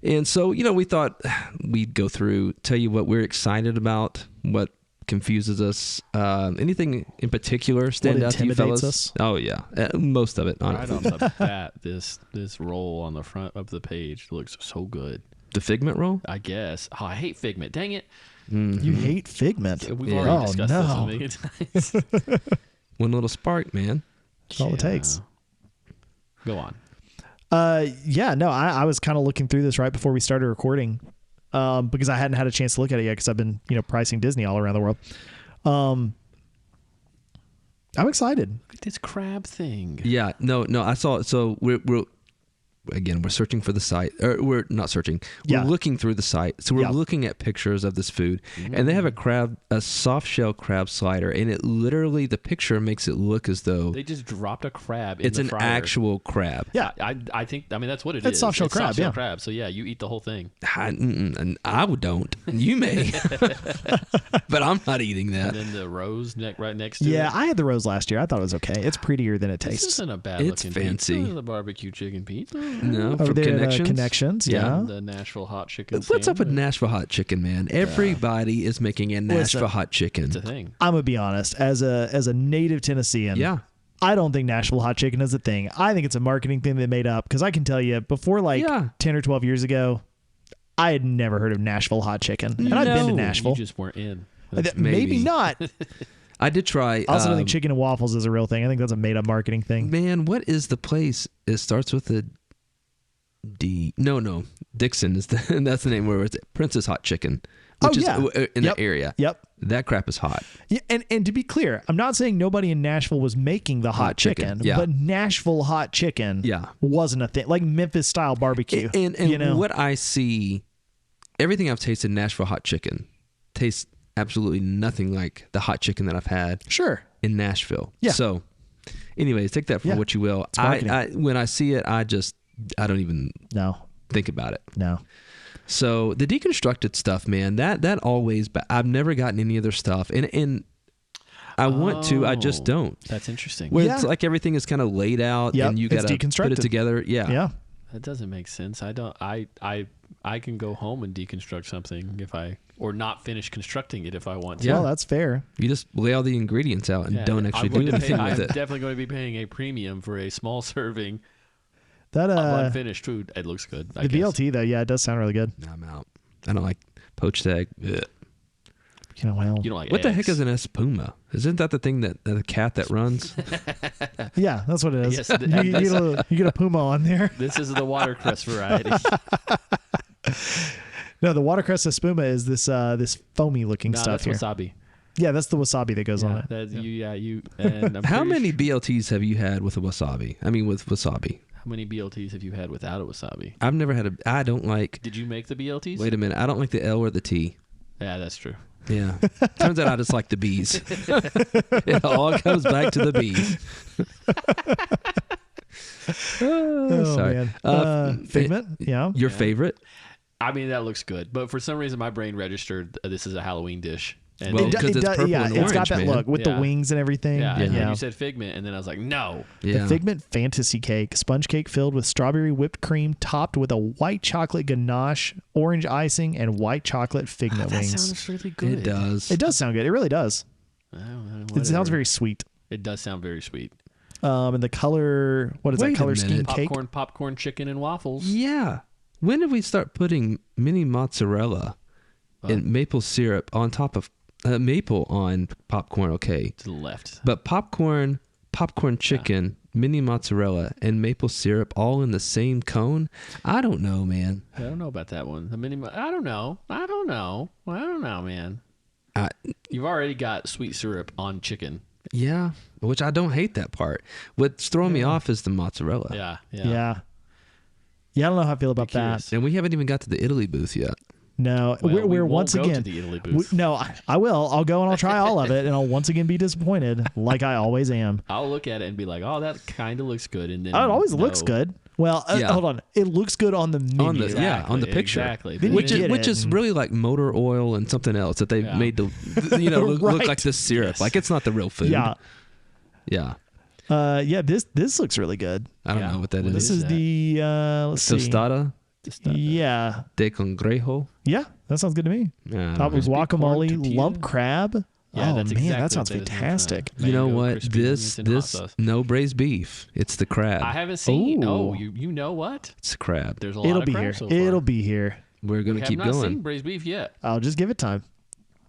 Speaker 1: And so, we thought we'd go through, tell you what we're excited about, what confuses us, anything in particular stand out to you fellas?
Speaker 2: Us?
Speaker 1: Oh yeah, most of it. Honestly.
Speaker 3: Right off the bat, this roll on the front of the page looks so good.
Speaker 1: The Figment roll?
Speaker 3: I guess. Oh, I hate Figment. Dang it.
Speaker 2: You hate Figment.
Speaker 3: We've already discussed this a million times.
Speaker 1: One little spark, man.
Speaker 2: That's all it takes.
Speaker 3: Go on.
Speaker 2: I was kind of looking through this right before we started recording, because I hadn't had a chance to look at it yet because I've been, pricing Disney all around the world. I'm excited.
Speaker 3: Look at this crab thing.
Speaker 1: Yeah, no, I saw it. So we're searching for the site, or we're not searching. We're looking through the site. So we're looking at pictures of this food, and they have a soft shell crab slider, and it literally, the picture makes it look as though
Speaker 3: they just dropped a crab in
Speaker 1: it's
Speaker 3: the
Speaker 1: an
Speaker 3: fryer.
Speaker 1: Actual crab.
Speaker 3: Yeah, I think that's what it is.
Speaker 2: It's soft shell crab.
Speaker 3: Soft shell crab. So yeah, you eat the whole thing.
Speaker 1: I don't. You may, but I'm not eating that.
Speaker 3: And then the rose right next to it.
Speaker 2: Yeah, I had the rose last year. I thought it was okay. It's prettier than it tastes.
Speaker 3: This isn't a bad
Speaker 1: It's
Speaker 3: looking
Speaker 1: fancy.
Speaker 3: pizza. The barbecue chicken pizza.
Speaker 1: No,
Speaker 2: Over
Speaker 1: from
Speaker 2: there
Speaker 1: Connections.
Speaker 2: Connections, yeah.
Speaker 3: The Nashville hot chicken.
Speaker 1: What's up with
Speaker 3: sandwich.
Speaker 1: Nashville hot chicken, man? Everybody is making a Nashville hot chicken.
Speaker 3: It's a thing.
Speaker 2: I'm gonna be honest. As a native Tennessean,
Speaker 1: Yeah.
Speaker 2: I don't think Nashville hot chicken is a thing. I think it's a marketing thing they made up. Because I can tell you, before 10 or 12 years ago, I had never heard of Nashville hot chicken, and I've been to
Speaker 1: No.
Speaker 2: Nashville.
Speaker 3: You just weren't in.
Speaker 2: Maybe
Speaker 1: maybe.
Speaker 2: not.
Speaker 1: I did try.
Speaker 2: I also don't think chicken and waffles is a real thing. I think that's a made up marketing thing.
Speaker 1: Man, what is the place? It starts with a D. No. Dixon is and that's the name where it's Princess Hot Chicken, which is in that area.
Speaker 2: Yep.
Speaker 1: That crap is hot.
Speaker 2: Yeah, and to be clear, I'm not saying nobody in Nashville was making the hot chicken,
Speaker 1: yeah.
Speaker 2: but Nashville hot chicken wasn't a thing. Like Memphis style barbecue.
Speaker 1: And what I see, everything I've tasted in Nashville hot chicken tastes absolutely nothing like the hot chicken that I've had in Nashville.
Speaker 2: Yeah.
Speaker 1: So anyways, take that for what you will. When I see it, I don't even think about it.
Speaker 2: No.
Speaker 1: So the deconstructed stuff, man, that always, but I've never gotten any of their stuff. And I want to, I just don't.
Speaker 3: That's interesting.
Speaker 1: Where it's like everything is kind of laid out and you got to put it together. Yeah.
Speaker 2: Yeah.
Speaker 3: That doesn't make sense. I can go home and deconstruct something or not finish constructing it if I want to.
Speaker 2: Yeah, well, that's fair.
Speaker 1: You just lay all the ingredients out and don't actually do anything with it.
Speaker 3: I'm definitely going to be paying a premium for a small serving
Speaker 2: that
Speaker 3: of unfinished food. It looks good.
Speaker 2: The BLT though, it does sound really good.
Speaker 1: I'm out. I don't like poached egg. Ugh.
Speaker 3: You don't like
Speaker 1: what
Speaker 3: eggs.
Speaker 1: the heck is an espuma? Isn't that the thing that the cat that runs?
Speaker 2: Yeah, that's what it is.
Speaker 3: Yes,
Speaker 2: you get a puma on there.
Speaker 3: This is the watercress variety.
Speaker 2: No, the watercress espuma is this foamy looking stuff
Speaker 3: that's
Speaker 2: here.
Speaker 3: Wasabi.
Speaker 2: Yeah, that's the wasabi that goes on it.
Speaker 3: And I'm
Speaker 1: How many BLTs have you had with a wasabi? I mean, with wasabi.
Speaker 3: How many BLTs have you had without a wasabi?
Speaker 1: I've never had I don't like.
Speaker 3: Did you make the BLTs?
Speaker 1: Wait a minute. I don't like the L or the T.
Speaker 3: Yeah, that's true.
Speaker 1: Yeah. Turns out I just like the bees. It all comes back to the bees. Sorry.
Speaker 2: Man. Figment? Yeah.
Speaker 1: Your favorite?
Speaker 3: I mean, that looks good. But for some reason, my brain registered this is a Halloween dish. And
Speaker 1: Well, because it's purple and
Speaker 2: it's got
Speaker 1: orange,
Speaker 2: that
Speaker 1: man.
Speaker 2: look with the wings and everything.
Speaker 3: yeah, and then you said Figment, and then I was like, no.
Speaker 1: Yeah.
Speaker 2: The Figment Fantasy Cake, sponge cake filled with strawberry whipped cream, topped with a white chocolate ganache, orange icing, and white chocolate Figment
Speaker 3: That
Speaker 2: wings.
Speaker 3: sounds really good.
Speaker 1: It does.
Speaker 2: It does sound good. It really does. It sounds very sweet.
Speaker 3: It does sound very sweet.
Speaker 2: And the color, what is
Speaker 1: Wait
Speaker 2: that
Speaker 1: a
Speaker 2: color scheme
Speaker 1: minute.
Speaker 2: cake?
Speaker 3: Popcorn, chicken, and waffles.
Speaker 1: Yeah. When did we start putting mini mozzarella and maple syrup on top of maple on popcorn? Okay.
Speaker 3: To the left.
Speaker 1: But popcorn chicken, mini mozzarella, and maple syrup all in the same cone? I don't know, man.
Speaker 3: I don't know about that one. I don't know, man. You've already got sweet syrup on chicken.
Speaker 1: Yeah, which I don't hate that part. What's throwing me off is the mozzarella.
Speaker 3: Yeah.
Speaker 2: Yeah, I don't know how I feel about that.
Speaker 1: And we haven't even got to the Italy booth yet.
Speaker 2: No,
Speaker 3: Well,
Speaker 2: we're
Speaker 3: won't
Speaker 2: once
Speaker 3: go
Speaker 2: again.
Speaker 3: to the Italy booth.
Speaker 2: I will. I'll go and I'll try all of it, and I'll once again be disappointed, like I always am.
Speaker 3: I'll look at it and be like, "Oh, that kind of looks good," and then
Speaker 2: Oh, it always looks good. Well,
Speaker 1: Yeah.
Speaker 2: hold on. It looks good on the menu.
Speaker 1: On the- yeah, on the picture.
Speaker 3: Exactly.
Speaker 2: Then you
Speaker 1: which
Speaker 2: get
Speaker 1: is
Speaker 2: it.
Speaker 1: really like motor oil and something else that they
Speaker 3: Yeah.
Speaker 1: made to look
Speaker 2: Right.
Speaker 1: like the syrup.
Speaker 3: Yes.
Speaker 1: Like it's not the real food.
Speaker 2: Yeah.
Speaker 1: Yeah.
Speaker 2: This looks really good.
Speaker 1: I don't
Speaker 3: Yeah.
Speaker 1: know what that
Speaker 3: What
Speaker 2: This
Speaker 1: is.
Speaker 2: is
Speaker 3: that?
Speaker 2: the let's see.
Speaker 1: Tostada
Speaker 2: Yeah.
Speaker 1: de congrejo.
Speaker 2: Yeah, that sounds good to me.
Speaker 1: Yeah,
Speaker 2: Top with
Speaker 3: Crispy corn
Speaker 2: guacamole,
Speaker 3: tortilla.
Speaker 2: lump crab.
Speaker 3: Yeah,
Speaker 2: oh
Speaker 3: that's
Speaker 2: man,
Speaker 3: exactly
Speaker 2: that sounds
Speaker 3: what it is.
Speaker 2: fantastic.
Speaker 1: you know
Speaker 3: Mango,
Speaker 1: what?
Speaker 3: crispy
Speaker 1: This
Speaker 3: onions, and hot
Speaker 1: this
Speaker 3: sauce.
Speaker 1: no braised beef. It's the crab.
Speaker 3: I haven't seen.
Speaker 2: Ooh.
Speaker 3: Oh, you know what?
Speaker 1: It's the crab.
Speaker 3: There's a lot
Speaker 2: It'll
Speaker 3: of
Speaker 2: be
Speaker 3: crab
Speaker 2: here.
Speaker 3: so far.
Speaker 2: It'll be here.
Speaker 1: We're
Speaker 3: We
Speaker 1: gonna
Speaker 3: have
Speaker 1: keep
Speaker 3: not seen
Speaker 1: going.
Speaker 3: braised beef yet.
Speaker 2: I'll just give it time.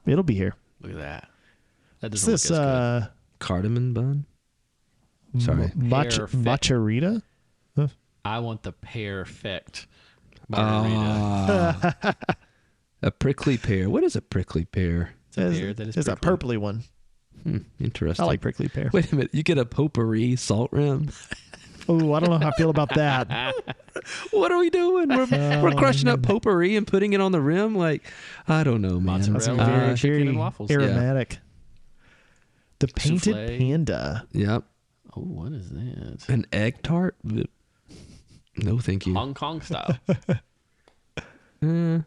Speaker 2: It'll be here.
Speaker 3: Look at that. That
Speaker 2: What's
Speaker 3: doesn't
Speaker 2: this?
Speaker 3: look as good.
Speaker 1: Cardamom bun. Sorry.
Speaker 3: Perfect.
Speaker 2: Macharita?
Speaker 3: I want the perfect margarita.
Speaker 1: A prickly pear. What is a prickly pear?
Speaker 3: It's a pear that is
Speaker 2: It's a
Speaker 3: prickly.
Speaker 2: purpley one.
Speaker 1: Interesting.
Speaker 2: I like prickly pear.
Speaker 1: Wait a minute. You get a potpourri salt rim.
Speaker 2: Oh, I don't know how I feel about that.
Speaker 1: What are we doing? We're crushing up potpourri and putting it on the rim. Like, I don't know, man.
Speaker 3: Mozzarella.
Speaker 2: Very,
Speaker 3: chicken
Speaker 2: very
Speaker 3: and waffles.
Speaker 2: aromatic. The painted
Speaker 3: Souffle.
Speaker 2: panda.
Speaker 1: Yep.
Speaker 3: Oh, what is that?
Speaker 1: An egg tart. No, thank you.
Speaker 3: Hong Kong style.
Speaker 1: Eh,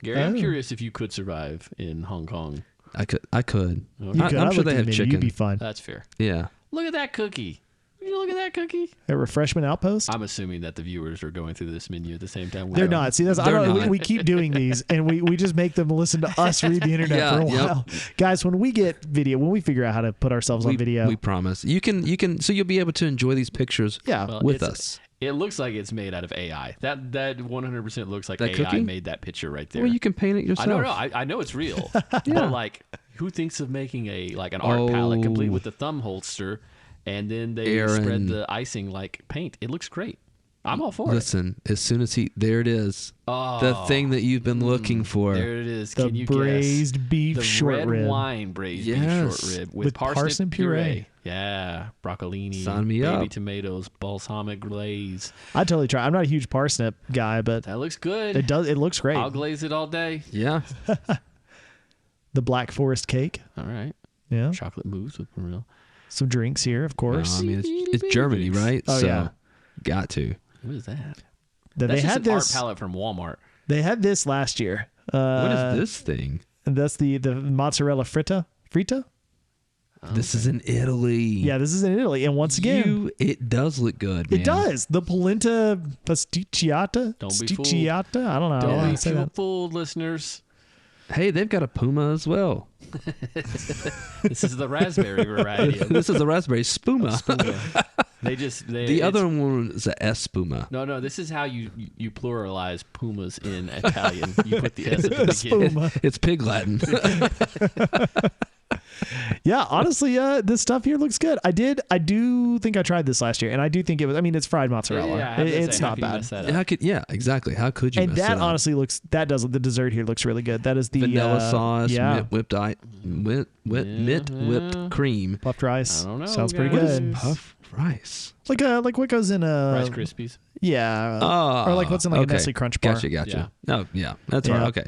Speaker 3: Gary, I'm
Speaker 2: Oh.
Speaker 3: curious if you could survive in Hong Kong.
Speaker 1: I could.
Speaker 3: Okay.
Speaker 2: You
Speaker 1: I-
Speaker 2: could.
Speaker 1: I'm
Speaker 2: I
Speaker 1: sure
Speaker 2: looked
Speaker 1: they
Speaker 2: at
Speaker 1: have
Speaker 2: the menu.
Speaker 1: chicken.
Speaker 2: You'd be fine.
Speaker 3: That's fair.
Speaker 1: Yeah.
Speaker 3: Look at that cookie. Would you look at that cookie?
Speaker 2: A refreshment outpost?
Speaker 3: I'm assuming that the viewers are going through this menu at the same time. we
Speaker 2: They're
Speaker 3: are.
Speaker 2: not. See, that's I
Speaker 1: They're
Speaker 2: don't.
Speaker 1: not.
Speaker 2: We keep doing these, and we just make them listen to us read the internet
Speaker 1: Yeah,
Speaker 2: for a
Speaker 1: yep.
Speaker 2: while. Guys, when we get video, when we figure out how to put ourselves on video,
Speaker 1: We promise. You can. So you'll be able to enjoy these pictures
Speaker 2: yeah,
Speaker 3: Well,
Speaker 1: with
Speaker 3: it's-
Speaker 1: us.
Speaker 3: It looks like it's made out of AI. That 100% looks like
Speaker 1: That
Speaker 3: AI
Speaker 1: cookie?
Speaker 3: made that picture right there.
Speaker 1: Well, you can paint it
Speaker 3: I
Speaker 1: yourself.
Speaker 3: don't know. I know it's real. But like, who thinks of making an art palette complete
Speaker 1: Oh.
Speaker 3: with the thumb holster, and then they
Speaker 1: Aaron.
Speaker 3: spread the icing like paint? It looks great. I'm all for
Speaker 1: Listen, as soon as there it is.
Speaker 3: it. Oh,
Speaker 1: The thing that you've been looking for.
Speaker 3: There it is.
Speaker 2: the
Speaker 3: Can you guess?
Speaker 2: braised beef
Speaker 3: The
Speaker 2: short
Speaker 3: red
Speaker 2: rib.
Speaker 3: wine braised
Speaker 1: Yes.
Speaker 3: beef short rib
Speaker 2: With parsnip puree.
Speaker 3: Yeah, broccolini,
Speaker 1: Sign me
Speaker 3: baby
Speaker 1: up.
Speaker 3: tomatoes, balsamic glaze.
Speaker 2: I'd totally try. I'm not a huge parsnip guy, but
Speaker 3: That looks good.
Speaker 2: it does. It looks great.
Speaker 3: I'll glaze it all day.
Speaker 1: Yeah.
Speaker 2: The Black Forest cake.
Speaker 3: All right.
Speaker 2: Yeah.
Speaker 3: Chocolate mousse with vanilla.
Speaker 2: Some drinks here, of course.
Speaker 1: I mean, it's Germany, right?
Speaker 2: Oh,
Speaker 1: so,
Speaker 2: yeah.
Speaker 1: Got to.
Speaker 3: What is that?
Speaker 2: That
Speaker 3: That's
Speaker 2: they
Speaker 3: just
Speaker 2: had
Speaker 3: an
Speaker 2: this.
Speaker 3: art palette from Walmart.
Speaker 2: They had this last year.
Speaker 1: What is this thing?
Speaker 2: That's the mozzarella fritta. Frita?
Speaker 1: This is in Italy.
Speaker 2: Yeah, this is in Italy, and once again,
Speaker 1: it does look good, man.
Speaker 2: it does. The polenta pasticciata.
Speaker 3: Don't be fooled.
Speaker 2: Pasticciata? I don't know. how
Speaker 3: Don't
Speaker 2: to
Speaker 3: be
Speaker 2: say
Speaker 3: too
Speaker 2: that.
Speaker 3: fooled, listeners.
Speaker 1: Hey, they've got a Puma as well.
Speaker 3: This is the raspberry variety of
Speaker 1: This is a raspberry spuma.
Speaker 3: Puma. The
Speaker 1: The other one is a Espuma.
Speaker 3: No, this is how you pluralize pumas in Italian. You put the S at the beginning.
Speaker 2: Spuma.
Speaker 1: It's pig Latin.
Speaker 2: Yeah, honestly, this stuff here looks good. I do think I tried this last year, and I do think it was. I mean, it's fried mozzarella.
Speaker 3: Yeah, I was gonna
Speaker 2: It's
Speaker 3: say, how
Speaker 2: not
Speaker 3: can you
Speaker 2: bad.
Speaker 3: mess that up?
Speaker 1: How could? Yeah, exactly. How could you?
Speaker 2: And
Speaker 1: mess
Speaker 2: that
Speaker 1: it up?
Speaker 2: honestly looks. That does the dessert here looks really good. That is the
Speaker 1: vanilla sauce,
Speaker 2: Yeah,
Speaker 1: whipped cream,
Speaker 2: puffed rice.
Speaker 3: I don't know,
Speaker 2: Sounds pretty
Speaker 3: guys.
Speaker 2: good.
Speaker 1: puffed rice.
Speaker 2: Like what goes in a
Speaker 3: Rice Krispies.
Speaker 2: Yeah, or like what's in like
Speaker 1: okay.
Speaker 2: a Nestle Crunch bar.
Speaker 1: Gotcha. Oh, yeah, that's
Speaker 2: Yeah.
Speaker 1: right. Okay,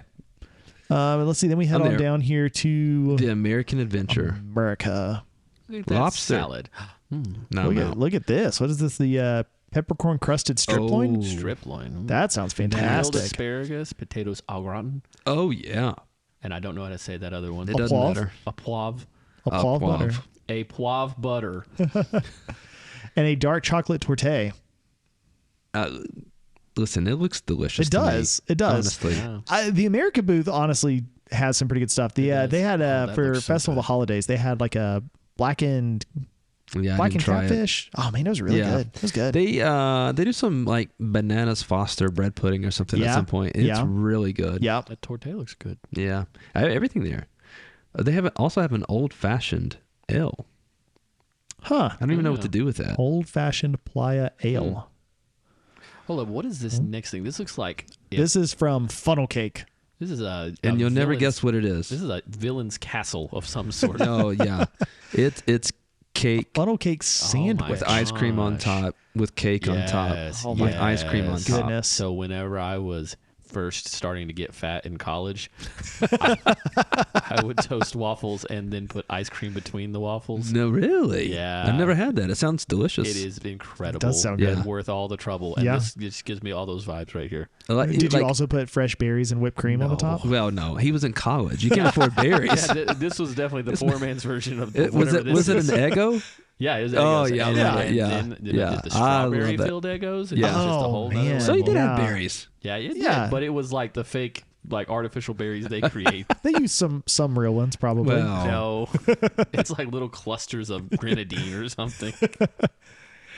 Speaker 2: Let's see. Then we head
Speaker 1: I'm
Speaker 2: on
Speaker 1: there.
Speaker 2: down here to
Speaker 1: the American Adventure.
Speaker 2: America.
Speaker 3: Look at that
Speaker 1: Lobster.
Speaker 3: salad.
Speaker 1: No,
Speaker 2: Look at this. What is this? The peppercorn crusted strip loin.
Speaker 1: Oh.
Speaker 3: Strip loin.
Speaker 2: That sounds
Speaker 3: Grilled
Speaker 2: fantastic.
Speaker 3: asparagus, potatoes au gratin,
Speaker 1: Oh yeah,
Speaker 3: and I don't know how to say that other one.
Speaker 1: it doesn't
Speaker 2: Poivre?
Speaker 1: matter.
Speaker 3: A poivre.
Speaker 2: A poivre butter
Speaker 3: A poivre butter.
Speaker 2: and a dark chocolate torte.
Speaker 1: Listen, it looks delicious.
Speaker 2: It
Speaker 1: to me,
Speaker 2: does. It does.
Speaker 1: Honestly,
Speaker 3: Yeah.
Speaker 2: The America booth honestly has some pretty good stuff.
Speaker 3: does.
Speaker 2: They had
Speaker 3: Oh, that
Speaker 2: for
Speaker 3: looks so
Speaker 2: Festival of the
Speaker 3: good.
Speaker 2: Holidays. They had like a blackened
Speaker 1: yeah, I didn't try it.
Speaker 2: catfish. Oh man, it was really
Speaker 1: Yeah.
Speaker 2: good. It was good.
Speaker 1: They do some like bananas Foster bread pudding or something at
Speaker 2: Yeah.
Speaker 1: some point. It's
Speaker 2: Yeah.
Speaker 1: really good.
Speaker 2: yeah.
Speaker 3: That torte looks good.
Speaker 1: Yeah, everything there. They also have an old fashioned ale.
Speaker 2: Huh.
Speaker 1: I don't even know what
Speaker 3: Yeah.
Speaker 1: to do with that.
Speaker 2: Old fashioned playa ale.
Speaker 3: Hold up, what is this next thing? This looks like
Speaker 2: This is from Funnel Cake.
Speaker 3: this is a
Speaker 1: And you'll never
Speaker 3: villain's-
Speaker 1: guess what it is.
Speaker 3: This is a villain's castle of some sort.
Speaker 1: Oh yeah, it's cake
Speaker 2: Funnel Cake
Speaker 3: my
Speaker 2: sandwich.
Speaker 1: with ice cream on
Speaker 3: gosh.
Speaker 1: top, with cake on top,
Speaker 3: Yes,
Speaker 1: with ice cream on
Speaker 3: yes.
Speaker 1: top.
Speaker 2: Goodness.
Speaker 3: So whenever I was first starting to get fat in college, I would toast waffles and then put ice cream between the waffles.
Speaker 1: No, really?
Speaker 3: Yeah.
Speaker 1: I've never had that. It sounds delicious.
Speaker 3: It is incredible.
Speaker 2: It does sound good.
Speaker 3: And worth all the trouble. And
Speaker 2: Yeah.
Speaker 3: this just gives me all those vibes right here.
Speaker 2: Did you also put fresh berries and whipped cream on the top?
Speaker 1: Well, no. He was in college. You can't afford berries.
Speaker 3: Yeah, this was definitely the poor man's version of
Speaker 1: Was it an Eggo?
Speaker 3: Yeah, it was
Speaker 1: Oh,
Speaker 3: Eggos.
Speaker 1: yeah,
Speaker 3: And
Speaker 1: yeah,
Speaker 3: then-
Speaker 1: yeah,
Speaker 3: then
Speaker 1: yeah.
Speaker 3: did the
Speaker 1: I love
Speaker 3: strawberry
Speaker 1: that.
Speaker 3: filled Eggos. And
Speaker 1: Yeah.
Speaker 3: it was just a
Speaker 2: Oh,
Speaker 3: whole
Speaker 2: man.
Speaker 3: nother
Speaker 1: So you
Speaker 3: level.
Speaker 1: did have
Speaker 2: Yeah.
Speaker 1: berries.
Speaker 3: Yeah, it
Speaker 2: Yeah.
Speaker 3: did, but it was like the fake, like artificial berries they create.
Speaker 2: They use some real ones probably.
Speaker 1: Well,
Speaker 3: No, it's like little clusters of grenadine or something.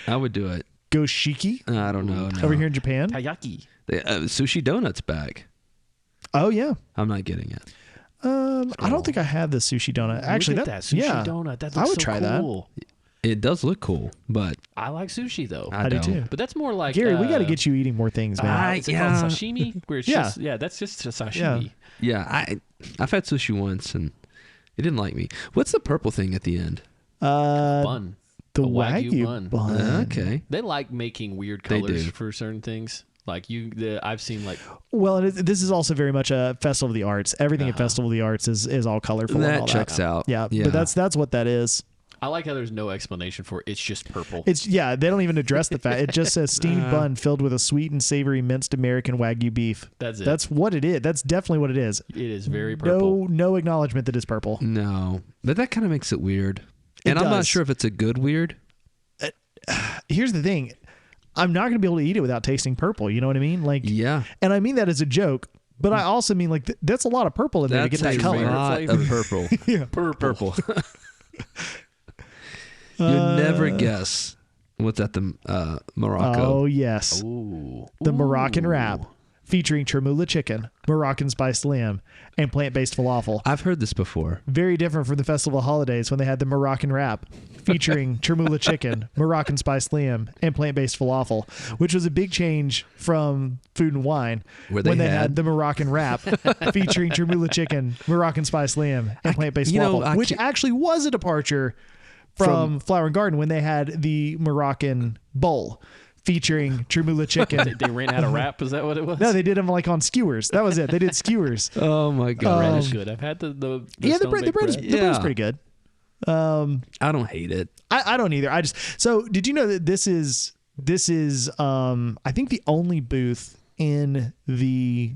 Speaker 1: I would do it.
Speaker 2: Goshiki
Speaker 1: I don't know. No.
Speaker 2: over here in Japan.
Speaker 3: Taiyaki.
Speaker 1: Sushi donuts back.
Speaker 2: Oh yeah.
Speaker 1: I'm not getting it.
Speaker 2: I don't think I have the sushi donut. Actually,
Speaker 3: Look at that sushi
Speaker 2: yeah,
Speaker 3: donut. That looks
Speaker 2: I would
Speaker 3: so
Speaker 2: try that.
Speaker 3: cool.
Speaker 1: It does look cool, but
Speaker 3: I like sushi though.
Speaker 1: I
Speaker 2: I do
Speaker 1: don't.
Speaker 2: too.
Speaker 3: But that's more like
Speaker 2: Gary, we got to get you eating more things, man.
Speaker 3: Is it
Speaker 1: yeah.
Speaker 3: called sashimi? Where it's
Speaker 2: Yeah.
Speaker 3: just, that's just a sashimi.
Speaker 1: Yeah, I've had sushi once and it didn't like me. What's the purple thing at the end?
Speaker 3: Bun.
Speaker 2: The
Speaker 3: A Wagyu
Speaker 2: Wagyu
Speaker 3: bun.
Speaker 2: bun.
Speaker 1: Okay.
Speaker 3: They like making weird
Speaker 1: They
Speaker 3: colors
Speaker 1: do.
Speaker 3: for certain things. Like I've seen like
Speaker 2: Well, this is also very much a Festival of the Arts. Everything at Festival of the Arts is all colorful. and
Speaker 1: That
Speaker 2: all
Speaker 1: checks out.
Speaker 2: Yeah,
Speaker 1: Yeah.
Speaker 2: but that's what that is.
Speaker 3: I like how there's no explanation for it. It's just purple.
Speaker 2: They don't even address the fact. It just says steamed bun filled with a sweet and savory minced American Wagyu beef.
Speaker 3: That's it.
Speaker 2: That's what it is. That's definitely what it is.
Speaker 3: It is very purple.
Speaker 2: No acknowledgement that it's purple.
Speaker 1: No, but that kind of makes it weird. And I'm not
Speaker 2: does.
Speaker 1: sure if it's a good weird.
Speaker 2: Here's the thing. I'm not going to be able to eat it without tasting purple. You know what I mean? Like,
Speaker 1: Yeah.
Speaker 2: and I mean that as a joke, but I also mean like that's a lot of purple in there to
Speaker 1: That's
Speaker 2: get that
Speaker 1: a
Speaker 2: color.
Speaker 1: lot
Speaker 3: flavor.
Speaker 1: of purple.
Speaker 2: Yeah.
Speaker 1: Purple. You'd never guess what's at the Morocco.
Speaker 2: Oh yes,
Speaker 3: Ooh.
Speaker 2: the Moroccan wrap featuring chermoula chicken, Moroccan spiced lamb, and plant-based falafel.
Speaker 1: I've heard this before.
Speaker 2: Very different from the festival holidays when they had the Moroccan wrap featuring chermoula chicken, Moroccan spiced lamb, and plant-based falafel, which was a big change from Food and Wine
Speaker 1: Where
Speaker 2: when
Speaker 1: they
Speaker 2: they
Speaker 1: had-
Speaker 2: had the Moroccan wrap featuring chermoula chicken, Moroccan spiced lamb, and plant-based
Speaker 1: you know,
Speaker 2: falafel,
Speaker 1: I
Speaker 2: which
Speaker 1: can't-
Speaker 2: actually was a departure from Flower and Garden when they had the Moroccan bowl featuring chermoula chicken.
Speaker 3: They ran out of wrap. Is that what it was?
Speaker 2: No, they did them like on skewers. That was it. They did skewers.
Speaker 1: Oh my god.
Speaker 3: bread is good. I've had the
Speaker 2: Yeah, the
Speaker 3: stone
Speaker 2: bread
Speaker 3: baked
Speaker 2: is
Speaker 1: Yeah.
Speaker 2: pretty good.
Speaker 1: I don't hate it.
Speaker 2: I don't either. So did you know that this is I think the only booth in the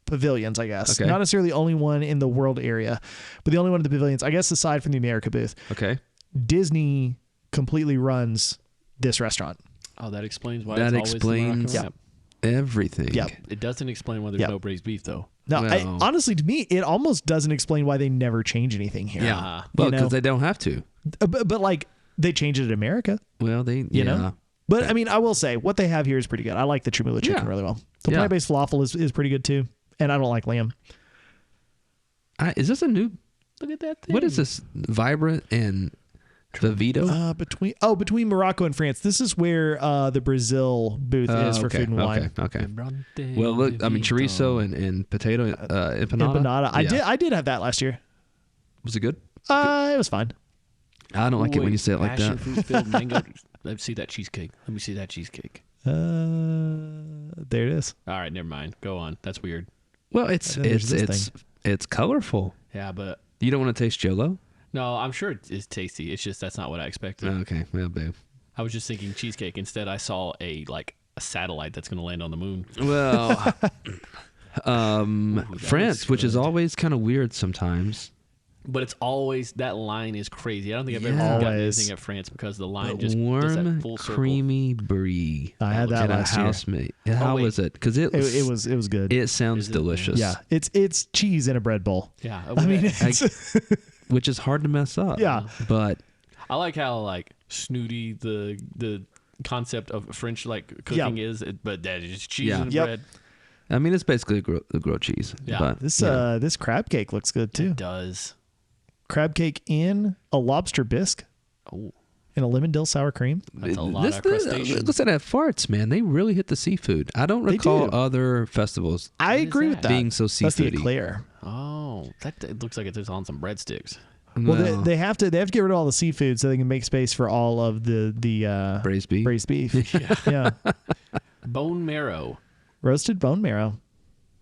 Speaker 2: pavilions, I guess.
Speaker 1: Okay.
Speaker 2: Not necessarily the only one in the world area, but the only one in the pavilions, I guess, aside from the America booth.
Speaker 1: Okay.
Speaker 2: Disney completely runs this restaurant.
Speaker 3: Oh, that explains why
Speaker 1: That
Speaker 3: it's always
Speaker 1: explains-
Speaker 3: the Moroccan
Speaker 2: Yeah.
Speaker 3: wrap.
Speaker 1: Everything.
Speaker 2: Yep.
Speaker 3: It doesn't explain why there's
Speaker 2: Yep.
Speaker 3: no braised beef though.
Speaker 2: Now,
Speaker 1: Well-
Speaker 2: honestly, to me, it almost doesn't explain why they never change anything here.
Speaker 1: Yeah.
Speaker 3: Ah.
Speaker 1: Well,
Speaker 2: You know?
Speaker 1: because they don't have to.
Speaker 2: But like they change it in America.
Speaker 1: Well, they
Speaker 2: You know? But I mean, I will say what they have here is pretty good. I like the chermoula chicken
Speaker 1: Yeah.
Speaker 2: really well. The
Speaker 1: Yeah.
Speaker 2: plant-based falafel is pretty good too. And I don't like lamb.
Speaker 1: Is this a new?
Speaker 3: Look at that thing.
Speaker 1: What is this? Vibrant and Vivito?
Speaker 2: Between Morocco and France. This is where the Brazil booth is for
Speaker 1: okay,
Speaker 2: food and wine.
Speaker 1: Okay. Well, look. I mean, chorizo and potato empanada.
Speaker 2: Empanada.
Speaker 1: Yeah.
Speaker 2: I did have that last year.
Speaker 1: Was it good?
Speaker 2: It was fine.
Speaker 1: I don't like it when you say it like
Speaker 3: passion
Speaker 1: that.
Speaker 3: fruit filled mango. Let me see that cheesecake. Let me see that cheesecake.
Speaker 2: There it is.
Speaker 3: All right, never mind. Go on. That's weird.
Speaker 1: Well, it's
Speaker 2: And then there's this
Speaker 1: it's colorful.
Speaker 3: Yeah, but
Speaker 1: You don't want to taste Jell-O?
Speaker 3: no, I'm sure it is tasty. It's just that's not what I expected.
Speaker 1: Okay, well, babe.
Speaker 3: I was just thinking cheesecake. Instead, I saw a satellite that's going to land on the moon.
Speaker 1: Well,
Speaker 3: that
Speaker 1: France,
Speaker 3: looks
Speaker 1: which is
Speaker 3: good.
Speaker 1: always kind of weird sometimes.
Speaker 3: But it's always that line is crazy. I don't think I've ever
Speaker 1: Yeah.
Speaker 3: gotten
Speaker 2: Always.
Speaker 3: anything at France because the line just does
Speaker 1: Warm,
Speaker 3: that full circle.
Speaker 1: creamy brie.
Speaker 2: I had that
Speaker 1: at a
Speaker 2: last year.
Speaker 1: housemate. Yeah, how
Speaker 3: wait.
Speaker 1: was it? Because it
Speaker 2: It was good.
Speaker 1: It sounds
Speaker 3: Is it?
Speaker 1: delicious.
Speaker 2: yeah, it's cheese in a bread bowl.
Speaker 3: Yeah,
Speaker 2: I mean,
Speaker 1: which is hard to mess up.
Speaker 2: Yeah.
Speaker 1: but
Speaker 3: I like how like snooty the concept of French like cooking is, but that is cheese
Speaker 1: Yeah.
Speaker 3: and
Speaker 2: Yep.
Speaker 3: bread.
Speaker 1: I mean, it's basically a grilled cheese.
Speaker 3: Yeah.
Speaker 1: But
Speaker 2: this
Speaker 1: yeah.
Speaker 2: this crab cake looks good too.
Speaker 3: It does.
Speaker 2: Crab cake in a lobster bisque
Speaker 3: Oh,
Speaker 2: and a lemon dill sour cream.
Speaker 3: that's a lot of crustacean.
Speaker 1: Listen at farts, man. They really hit the seafood. I don't
Speaker 2: They
Speaker 1: recall
Speaker 2: do.
Speaker 1: other festivals
Speaker 2: I
Speaker 3: is
Speaker 2: agree with
Speaker 3: that?
Speaker 2: that.
Speaker 1: being so
Speaker 2: That's the
Speaker 1: seafoody.
Speaker 2: eclair.
Speaker 3: Oh, that it looks like it's on some breadsticks.
Speaker 2: Well,
Speaker 1: Well,
Speaker 2: they have to get rid of all the seafood so they can make space for all of the
Speaker 1: braised beef.
Speaker 2: braised beef. yeah.
Speaker 3: Bone marrow.
Speaker 2: Roasted bone marrow.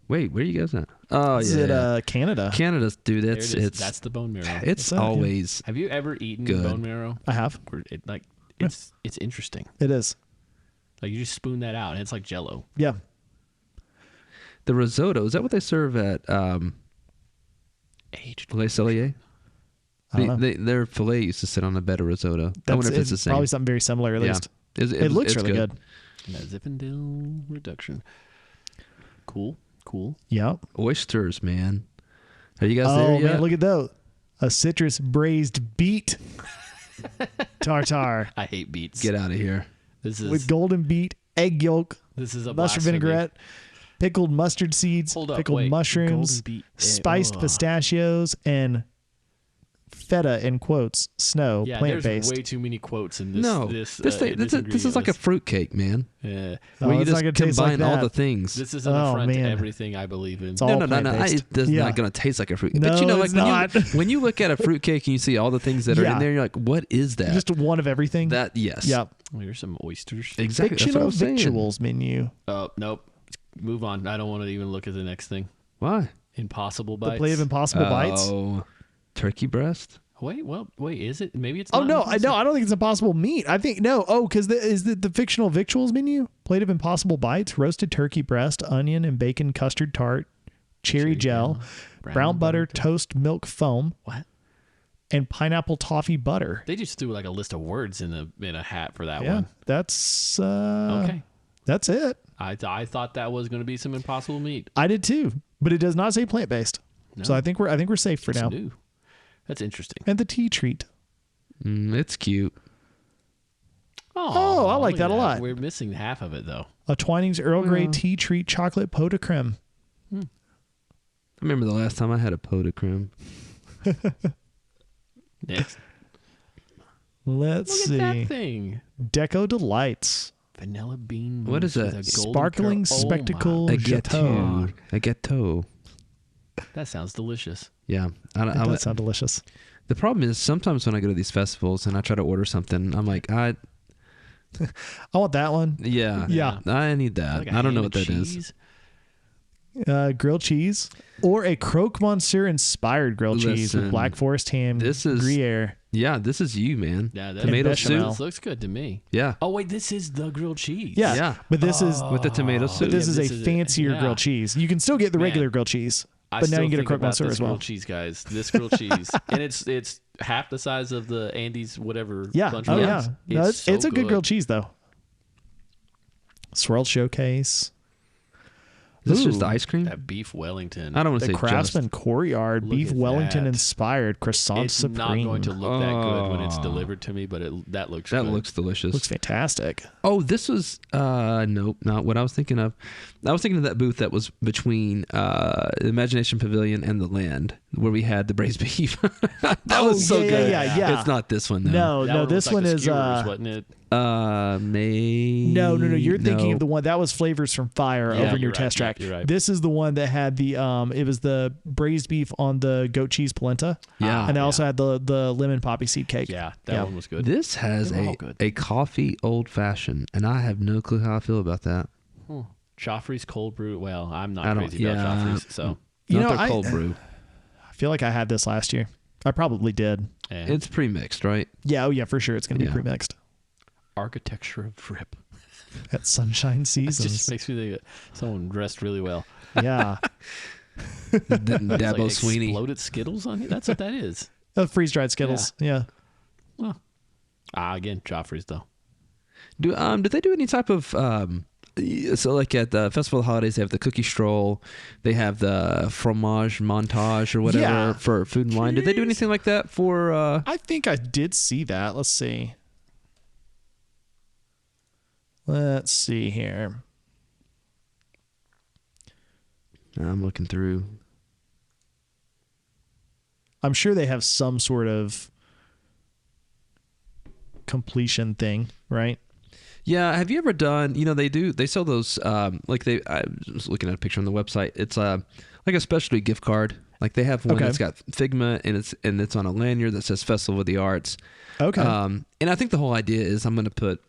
Speaker 1: Wait, where are you guys at? Oh,
Speaker 2: Is
Speaker 1: yeah.
Speaker 2: it Canada?
Speaker 1: Canada, dude.
Speaker 3: There
Speaker 1: It's
Speaker 3: it is.
Speaker 1: it's
Speaker 3: That's the bone marrow.
Speaker 1: it's
Speaker 2: that? Yeah.
Speaker 1: always
Speaker 3: Have you ever eaten
Speaker 1: Good.
Speaker 3: bone marrow?
Speaker 2: I have.
Speaker 3: It's interesting.
Speaker 2: It is.
Speaker 3: Like you just spoon that out and it's like Jello.
Speaker 2: Yeah.
Speaker 1: the risotto. Is that what they serve at
Speaker 3: Aged.
Speaker 1: Le Cellier?
Speaker 2: I don't know.
Speaker 1: Their filet used to sit on a bed of risotto. I wonder if it's the same.
Speaker 2: Probably something very similar, at
Speaker 1: Yeah.
Speaker 2: least.
Speaker 1: It
Speaker 2: Looks
Speaker 1: it's
Speaker 2: really good.
Speaker 3: That Zinfandel reduction. Cool.
Speaker 2: Yeah.
Speaker 1: Oysters, man. Are you guys
Speaker 2: Oh,
Speaker 1: there yet?
Speaker 2: man, look at those. A citrus braised beet tartare
Speaker 3: I hate beets.
Speaker 1: Get out of here.
Speaker 3: This is
Speaker 2: with golden beet, egg yolk,
Speaker 3: this is a
Speaker 2: mushroom
Speaker 3: blasphemy.
Speaker 2: vinaigrette, pickled mustard seeds,
Speaker 3: Hold up,
Speaker 2: pickled
Speaker 3: wait.
Speaker 2: mushrooms,
Speaker 3: Golden beet,
Speaker 2: spiced
Speaker 3: ugh.
Speaker 2: pistachios, and feta in quotes, snow,
Speaker 3: Yeah,
Speaker 2: plant
Speaker 3: there's
Speaker 2: based.
Speaker 3: way too many quotes in this.
Speaker 1: No,
Speaker 3: this
Speaker 1: this is like a fruit cake, man.
Speaker 3: Yeah.
Speaker 2: Oh,
Speaker 1: Where you
Speaker 2: it's not
Speaker 1: just
Speaker 2: gonna taste like
Speaker 1: combine all
Speaker 2: that.
Speaker 1: the things.
Speaker 3: This is an
Speaker 2: Oh,
Speaker 3: affront to
Speaker 2: man.
Speaker 3: everything I believe in.
Speaker 2: It's all
Speaker 1: No.
Speaker 2: plant-based.
Speaker 1: It's
Speaker 2: Yeah.
Speaker 1: not going to taste like a fruit.
Speaker 2: No,
Speaker 1: but you know,
Speaker 2: it's
Speaker 1: like
Speaker 2: not.
Speaker 1: when you look at a fruit cake and you see all the things that are
Speaker 2: Yeah.
Speaker 1: in there, you're like, what is that?
Speaker 2: Just one of everything.
Speaker 1: that yes.
Speaker 2: Yep.
Speaker 3: Oh, here's some oysters.
Speaker 1: Exactly. That's what I
Speaker 2: Fictional
Speaker 1: was saying.
Speaker 2: victuals menu.
Speaker 3: Oh, nope. Move on. I don't want to even look at the next thing.
Speaker 1: Why?
Speaker 3: Impossible
Speaker 2: The
Speaker 3: bites.
Speaker 2: plate of impossible bites.
Speaker 1: Oh, turkey breast.
Speaker 3: Wait, is it? Maybe it's
Speaker 2: Oh
Speaker 3: not
Speaker 2: no,
Speaker 3: impossible.
Speaker 2: I don't think it's impossible meat. I think no. Oh, because is the fictional victuals menu? Plate of impossible bites: roasted turkey breast, onion and bacon custard tart, cherry gel, brown butter, toast milk foam,
Speaker 3: What?
Speaker 2: and pineapple toffee butter.
Speaker 3: They just threw like a list of words in a hat for that
Speaker 2: Yeah,
Speaker 3: one.
Speaker 2: that's
Speaker 3: Okay.
Speaker 2: That's it.
Speaker 3: I thought that was going to be some impossible meat.
Speaker 2: I did too, but it does not say plant based. So
Speaker 3: No.
Speaker 2: I think we're safe for
Speaker 3: That's
Speaker 2: now.
Speaker 3: new. That's interesting.
Speaker 2: And the tea treat.
Speaker 1: It's cute.
Speaker 2: Oh, I like
Speaker 3: look
Speaker 2: that
Speaker 3: at
Speaker 2: a lot.
Speaker 3: We're missing half of it though.
Speaker 2: A Twinings Earl Grey tea treat chocolate pot de creme.
Speaker 1: I remember the last time I had a pot de creme.
Speaker 3: Next.
Speaker 2: Let's
Speaker 3: Look
Speaker 2: see.
Speaker 3: at that thing.
Speaker 2: Deco Delights.
Speaker 3: Vanilla bean.
Speaker 1: What
Speaker 3: mousse
Speaker 1: is
Speaker 3: with
Speaker 1: that?
Speaker 3: a golden
Speaker 2: Sparkling
Speaker 3: curl. Oh,
Speaker 2: spectacle.
Speaker 3: my.
Speaker 1: A gâteau. A gâteau.
Speaker 3: That sounds delicious.
Speaker 1: Yeah.
Speaker 2: It does sound delicious.
Speaker 1: The problem is sometimes when I go to these festivals and I try to order something, I'm like,
Speaker 2: I want that one.
Speaker 1: yeah,
Speaker 2: Yeah.
Speaker 1: I need that.
Speaker 3: Like a
Speaker 1: I don't know
Speaker 3: ham
Speaker 1: what that
Speaker 3: and
Speaker 1: is.
Speaker 3: cheese.
Speaker 2: Grilled cheese or a croque monsieur inspired grilled cheese with
Speaker 1: Listen,
Speaker 2: black forest ham,
Speaker 1: this is-
Speaker 2: Gruyere.
Speaker 1: Yeah, this is you, man.
Speaker 3: Yeah, that
Speaker 1: Tomato
Speaker 2: bechamel.
Speaker 1: soup.
Speaker 3: looks good to me.
Speaker 1: Yeah,
Speaker 3: Oh wait, this is the grilled cheese.
Speaker 2: Yeah,
Speaker 1: Yeah.
Speaker 2: but this is
Speaker 1: with the tomato soup.
Speaker 2: this is
Speaker 3: this
Speaker 2: a
Speaker 3: is
Speaker 2: fancier
Speaker 3: yeah.
Speaker 2: grilled cheese. You can still get the
Speaker 3: Man.
Speaker 2: regular grilled cheese,
Speaker 3: I
Speaker 2: but now
Speaker 3: still
Speaker 2: you can get a
Speaker 3: think
Speaker 2: croque
Speaker 3: about
Speaker 2: monsieur
Speaker 3: this
Speaker 2: as well.
Speaker 3: grilled cheese, guys. This grilled cheese, and it's half the size of the Andy's whatever.
Speaker 2: Yeah,
Speaker 3: bunch
Speaker 2: oh
Speaker 3: of
Speaker 2: yeah,
Speaker 3: ones.
Speaker 2: no, it's
Speaker 3: so
Speaker 2: a good grilled cheese though. Swirled showcase.
Speaker 1: Is this just
Speaker 2: Ooh.
Speaker 1: the ice cream?
Speaker 3: That beef Wellington.
Speaker 1: I don't want to
Speaker 2: The
Speaker 1: say
Speaker 2: Craftsman Courtyard
Speaker 3: Look
Speaker 2: beef
Speaker 3: at
Speaker 2: Wellington
Speaker 3: that.
Speaker 2: inspired croissant
Speaker 3: It's
Speaker 2: supreme.
Speaker 3: not going to look that good when it's
Speaker 1: Oh.
Speaker 3: delivered to me, but that looks
Speaker 1: That
Speaker 3: good.
Speaker 1: looks delicious.
Speaker 2: Looks fantastic.
Speaker 1: Oh, this was nope, not what I was thinking of. I was thinking of that booth that was between the Imagination Pavilion and the Land, where we had the braised beef. That was so
Speaker 2: yeah,
Speaker 1: good.
Speaker 2: yeah.
Speaker 1: It's not this one though.
Speaker 2: No,
Speaker 3: That
Speaker 2: no,
Speaker 3: one
Speaker 2: this
Speaker 3: was like
Speaker 2: one
Speaker 3: the
Speaker 2: is
Speaker 3: skewers, wasn't it?
Speaker 1: No.
Speaker 2: You're thinking of the one that was Flavors from Fire
Speaker 3: Yeah,
Speaker 2: over in
Speaker 3: you're
Speaker 2: your test
Speaker 3: right.
Speaker 2: track.
Speaker 3: You're right.
Speaker 2: This is the one that had the it was the braised beef on the goat cheese polenta.
Speaker 1: Yeah.
Speaker 2: And they also had the lemon poppy seed cake.
Speaker 3: Yeah, that one was good.
Speaker 1: This has
Speaker 3: They were all good.
Speaker 1: a coffee old fashioned, and I have no clue how I feel about that.
Speaker 3: Joffrey's cold brew. Well, I'm not
Speaker 1: I don't-
Speaker 3: crazy about
Speaker 1: yeah.
Speaker 3: Joffrey's, so
Speaker 2: You
Speaker 1: Not
Speaker 2: know,
Speaker 1: their cold brew.
Speaker 2: I feel like I had this last year. I probably did.
Speaker 3: and
Speaker 1: It's pre-mixed, right?
Speaker 2: Yeah, oh yeah, for sure. It's going to be
Speaker 1: Yeah.
Speaker 2: pre-mixed
Speaker 3: architecture of drip.
Speaker 2: at Sunshine
Speaker 3: It just
Speaker 2: Seasons.
Speaker 3: makes me think of someone dressed really well.
Speaker 2: Yeah.
Speaker 3: It's
Speaker 1: Dabo
Speaker 3: like
Speaker 1: Sweeney.
Speaker 3: exploded Skittles on you. That's what that is.
Speaker 2: Freeze-dried Skittles. Yeah.
Speaker 3: Again, Joffrey's though.
Speaker 1: Did they do any type of so like at the Festival of the Holidays they have the cookie stroll, they have the fromage montage or whatever
Speaker 2: Yeah.
Speaker 1: for food and wine. Did they do anything like that for
Speaker 2: I think I did see that. Let's see. Let's see here.
Speaker 1: I'm looking through.
Speaker 2: I'm sure they have some sort of completion thing, right?
Speaker 1: Yeah, have you ever done, they sell those I was looking at a picture on the website. It's like a specialty gift card. Like they have one
Speaker 2: Okay.
Speaker 1: that's got Figma and it's on a lanyard that says Festival of the Arts.
Speaker 2: Okay.
Speaker 1: And I think the whole idea is I'm going to put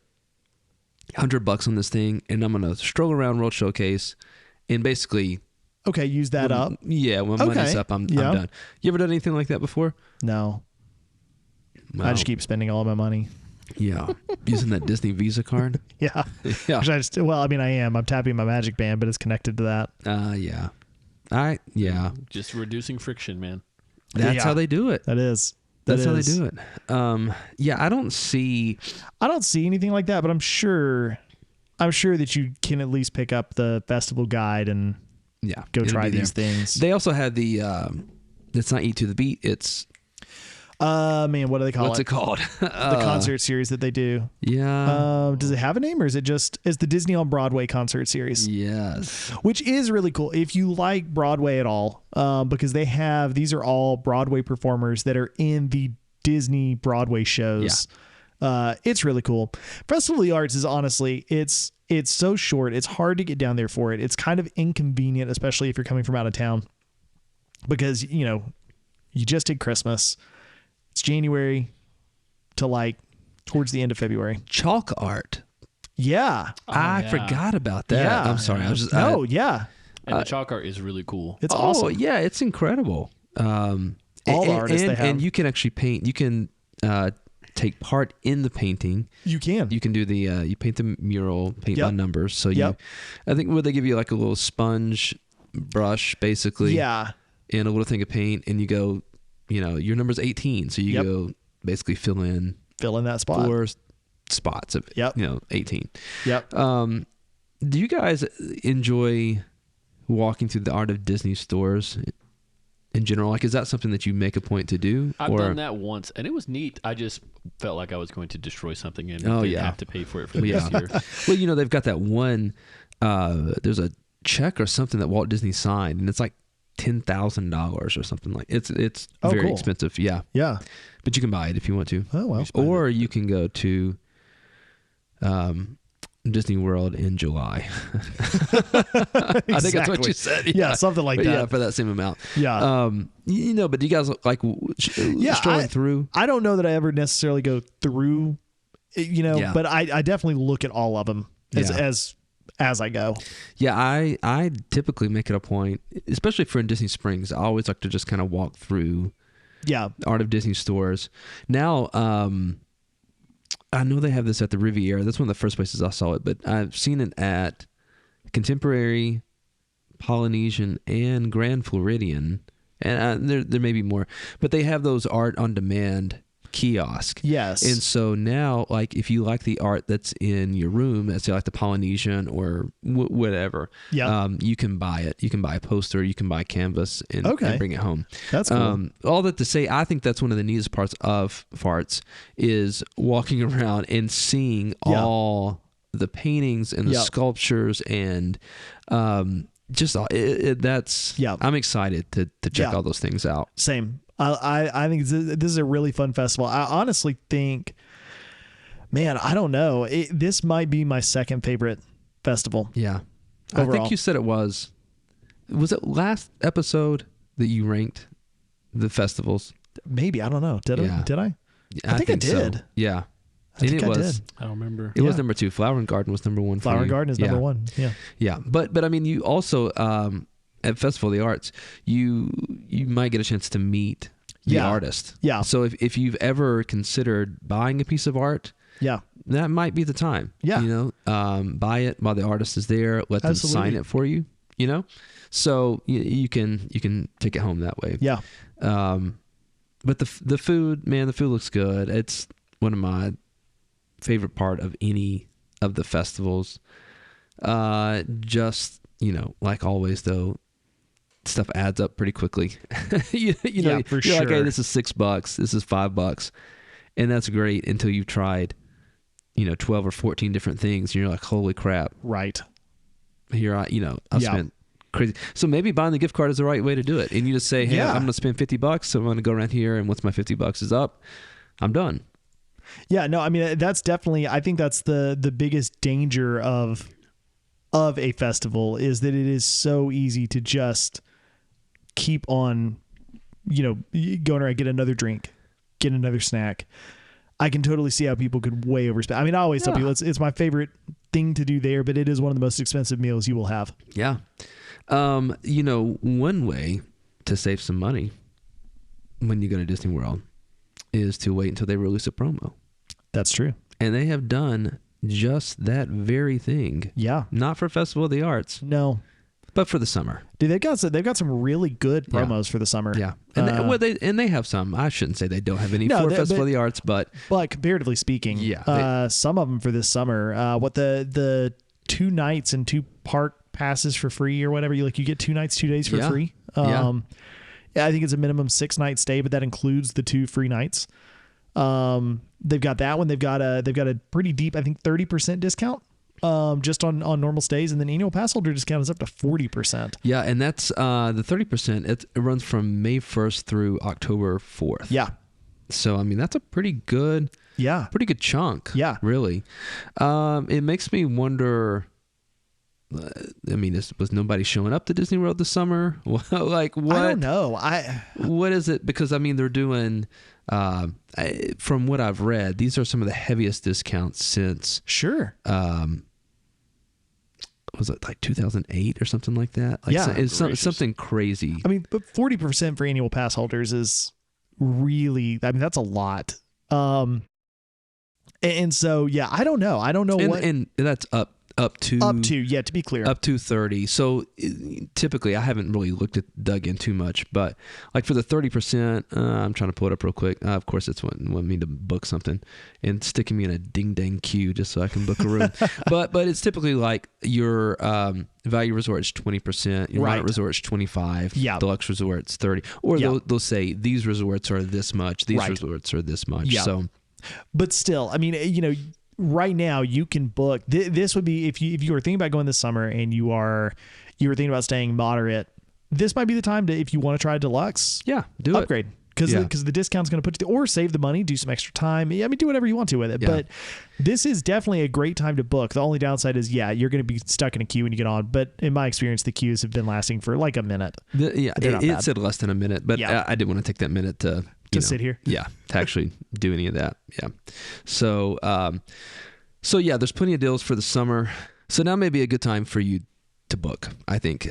Speaker 1: $100 on this thing, and I'm gonna stroll around World Showcase, and basically,
Speaker 2: Okay, use that up.
Speaker 1: yeah, when
Speaker 2: Okay.
Speaker 1: money's up, I'm
Speaker 2: Yeah.
Speaker 1: done. You ever done anything like that before?
Speaker 2: No, I
Speaker 1: Wow.
Speaker 2: just keep spending all of my money.
Speaker 1: Yeah, using that Disney Visa card.
Speaker 2: Yeah.
Speaker 1: Yeah,
Speaker 2: Which I am. I'm tapping my Magic Band, but it's connected to that.
Speaker 1: yeah.
Speaker 3: Just reducing friction, man.
Speaker 1: That's
Speaker 2: Yeah.
Speaker 1: how they do it.
Speaker 2: That is.
Speaker 1: That's how they do it. Yeah, I don't see
Speaker 2: anything like that, but I'm sure that you can at least pick up the festival guide and
Speaker 1: Yeah,
Speaker 2: go
Speaker 1: it'll
Speaker 2: try
Speaker 1: be
Speaker 2: these
Speaker 1: there.
Speaker 2: things.
Speaker 1: They also had the. It's not Eat to the Beat. It's
Speaker 2: Man, what do they call
Speaker 1: what's
Speaker 2: it?
Speaker 1: it called?
Speaker 2: The concert series that they do.
Speaker 1: Yeah.
Speaker 2: Does it have a name, or is it just the Disney on Broadway concert series?
Speaker 1: Yes.
Speaker 2: Which is really cool if you like Broadway at all, because these are all Broadway performers that are in the Disney Broadway shows. It's really cool. Festival of the Arts is honestly, it's so short. It's hard to get down there for it. It's kind of inconvenient, especially if you're coming from out of town, because you just did Christmas. It's January to like towards the end of February.
Speaker 1: Chalk art.
Speaker 2: Yeah.
Speaker 1: I
Speaker 3: yeah.
Speaker 1: forgot about that.
Speaker 2: Yeah.
Speaker 1: I'm sorry. I was just.
Speaker 2: Yeah.
Speaker 3: And the chalk art is really cool.
Speaker 2: It's
Speaker 1: Oh,
Speaker 2: awesome.
Speaker 1: yeah, it's incredible.
Speaker 2: All the artists they have.
Speaker 1: and you can actually paint. You can take part in the painting.
Speaker 2: You can.
Speaker 1: You can do the you paint the mural, paint by
Speaker 2: Yep.
Speaker 1: numbers. So
Speaker 2: Yep.
Speaker 1: I think would they give you like a little sponge brush basically,
Speaker 2: Yeah.
Speaker 1: and a little thing of paint, and you go, your number's 18, so you
Speaker 2: Yep.
Speaker 1: go basically fill in
Speaker 2: Fill in that spot.
Speaker 1: 4 spots of
Speaker 2: Yep.
Speaker 1: 18.
Speaker 2: Yep.
Speaker 1: Do you guys enjoy walking through the Art of Disney stores in general? Like, is that something that you make a point to do?
Speaker 3: I've done that once, and it was neat. I just felt like I was going to destroy something and
Speaker 1: Oh,
Speaker 3: didn't
Speaker 1: yeah.
Speaker 3: have to pay for it for the
Speaker 1: Yeah.
Speaker 3: next year.
Speaker 1: Well, they've got that one. There's a check or something that Walt Disney signed, and it's like $10,000 or something like. It's
Speaker 2: Oh,
Speaker 1: very
Speaker 2: cool.
Speaker 1: expensive. Yeah,
Speaker 2: Yeah.
Speaker 1: but you can buy it if you want to.
Speaker 2: Oh, well.
Speaker 1: Or you can go to Disney World in July. I think that's what you said.
Speaker 2: Yeah, something like
Speaker 1: But
Speaker 2: that.
Speaker 1: yeah, for that same amount.
Speaker 2: Yeah.
Speaker 1: But do you guys like strolling through?
Speaker 2: I don't know that I ever necessarily go through,
Speaker 1: Yeah.
Speaker 2: but I definitely look at all of them as I go.
Speaker 1: Yeah, I typically make it a point, especially for in Disney Springs. I always like to just kind of walk through
Speaker 2: Yeah.
Speaker 1: Art of Disney stores. Now, I know they have this at the Riviera. That's one of the first places I saw it, but I've seen it at Contemporary, Polynesian, and Grand Floridian. And there may be more, but they have those art on demand kiosk.
Speaker 2: Yes.
Speaker 1: And so now, like, if you like the art that's in your room, let's say like the Polynesian or whatever,
Speaker 2: Yeah.
Speaker 1: you can buy it. You can buy a poster, you can buy canvas, and bring it home.
Speaker 2: That's cool.
Speaker 1: All that to say, I think that's one of the neatest parts of Farts is walking around and seeing all the paintings and the sculptures and just that's.
Speaker 2: Yeah.
Speaker 1: I'm excited to check all those things out.
Speaker 2: Same. I think this is a really fun festival. I honestly think, man, I don't know. This might be my second favorite festival.
Speaker 1: Yeah.
Speaker 2: Overall.
Speaker 1: I think you said it was it last episode that you ranked the festivals?
Speaker 2: Maybe. I don't know. Did
Speaker 1: Yeah.
Speaker 2: I? Did I?
Speaker 1: I
Speaker 2: think I
Speaker 1: so.
Speaker 2: did.
Speaker 1: Yeah.
Speaker 2: I think I did.
Speaker 3: I don't remember.
Speaker 1: It was
Speaker 2: Yeah.
Speaker 1: number 2. Flower and Garden was number 1.
Speaker 2: Flower and Garden is number 1. Yeah.
Speaker 1: Yeah. But I mean, you also, at Festival of the Arts, you might get a chance to meet the artist.
Speaker 2: Yeah.
Speaker 1: So if you've ever considered buying a piece of art,
Speaker 2: Yeah.
Speaker 1: that might be the time.
Speaker 2: Yeah.
Speaker 1: Buy it while the artist is there. Let them sign it for you. So you can take it home that way.
Speaker 2: Yeah.
Speaker 1: But the food, man, the food looks good. It's one of my favorite part of any of the festivals. Just like always though, stuff adds up pretty quickly. you know,
Speaker 2: for
Speaker 1: you're
Speaker 2: sure.
Speaker 1: like, hey, this is $6, this is $5, and that's great until you've tried 12 or 14 different things, and you're like, holy crap,
Speaker 2: Right.
Speaker 1: here I've spent crazy. So maybe buying the gift card is the right way to do it, and you just say, hey, I'm going to spend $50, so I'm going to go around here, and once my $50 is up, I'm done.
Speaker 2: Yeah, no, I mean, that's definitely, I think that's the biggest danger of a festival is that it is so easy to just keep on, going around, get another drink, get another snack. I can totally see how people could way overspend. I mean, I always tell people it's my favorite thing to do there, but it is one of the most expensive meals you will have.
Speaker 1: Yeah. One way to save some money when you go to Disney World is to wait until they release a promo.
Speaker 2: That's true.
Speaker 1: And they have done just that very thing.
Speaker 2: Yeah.
Speaker 1: Not for Festival of the Arts.
Speaker 2: No.
Speaker 1: But for the summer.
Speaker 2: Dude, they've got some really good promos for the summer.
Speaker 1: Yeah. And they have some. I shouldn't say they don't have any for Festival of the Arts, but
Speaker 2: comparatively speaking, some of them for this summer. The 2 nights and 2 park passes for free or whatever. You get 2 nights, 2 days for free. I think it's a minimum 6-night stay, but that includes the 2 free nights. They've got that one. They've got a pretty deep, I think 30% discount. Just on normal stays, and then annual pass holder discount is up to 40%.
Speaker 1: Yeah, and that's the 30%. It runs from May 1st through October 4th.
Speaker 2: Yeah. So
Speaker 1: I mean, that's a pretty good chunk.
Speaker 2: Yeah,
Speaker 1: really. It makes me wonder. I mean, was nobody showing up to Disney World this summer? Like what?
Speaker 2: I don't know.
Speaker 1: What is it? Because I mean, they're doing. From what I've read, these are some of the heaviest discounts since.
Speaker 2: Sure.
Speaker 1: Was it like 2008 or something like that? It's something crazy.
Speaker 2: I mean, but 40% for annual pass holders is really, I mean, that's a lot. And so, yeah, I don't know.
Speaker 1: And that's up to,
Speaker 2: to be clear,
Speaker 1: up to 30. So typically, I haven't really dug in too much, but like for the 30%, I'm trying to pull it up real quick. Of course, it's want me to book something and sticking me in a ding dang queue just so I can book a room. but it's typically like your value resort is 20%, your Marriott resort is 25%, deluxe resorts 30%, or they'll say these resorts are this much, these resorts are this much.
Speaker 2: Yeah.
Speaker 1: So,
Speaker 2: but still, I mean, right now you can book. This would be if you were thinking about going this summer and you were thinking about staying moderate. This might be the time to, if you want to try a deluxe, upgrade because the discount's going to put you or save the money, do some extra time. I mean, do whatever you want to with it. Yeah. But this is definitely a great time to book. The only downside is you're going to be stuck in a queue when you get on. But in my experience, the queues have been lasting for like a minute.
Speaker 1: It said less than a minute, but I didn't want to take that minute to
Speaker 2: sit here.
Speaker 1: Yeah, to actually do any of that. Yeah. So there's plenty of deals for the summer. So now may be a good time for you to book, I think.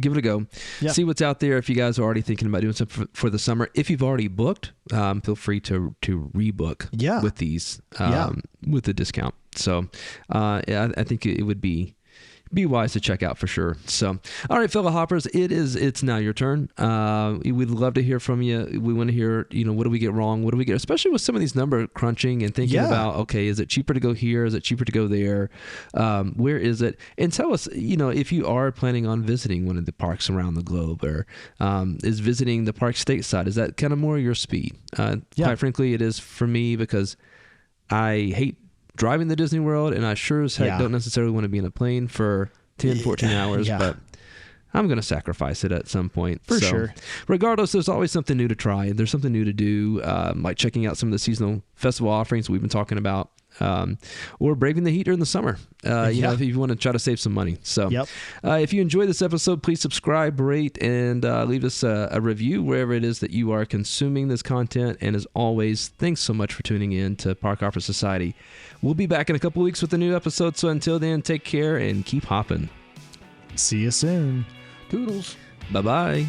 Speaker 1: Give it a go. Yeah. See what's out there. If you guys are already thinking about doing something for the summer, if you've already booked, feel free to rebook with these with the discount. So I think it would be wise to check out for sure. So, all right, fellow hoppers, it's now your turn. We'd love to hear from you. We want to hear, what do we get wrong? What do we get, especially with some of these number crunching and thinking about, okay, is it cheaper to go here? Is it cheaper to go there? Where is it? And tell us, if you are planning on visiting one of the parks around the globe, or is visiting the park stateside, is that kind of more your speed? Quite frankly, it is for me, because I hate driving to Disney World, and I sure as heck don't necessarily want to be in a plane for 10, 14 hours, but I'm going to sacrifice it at some point.
Speaker 2: For sure.
Speaker 1: Regardless, there's always something new to try. There's something new to do, like checking out some of the seasonal festival offerings we've been talking about, or braving the heat during the summer, if you want to try to save some money. So if you enjoyed this episode, please subscribe, rate, and leave us a review wherever it is that you are consuming this content. And as always, thanks so much for tuning in to Park Hopper Society. We'll be back in a couple weeks with a new episode. So until then, take care and keep hopping.
Speaker 2: See you soon.
Speaker 1: Toodles. Bye-bye.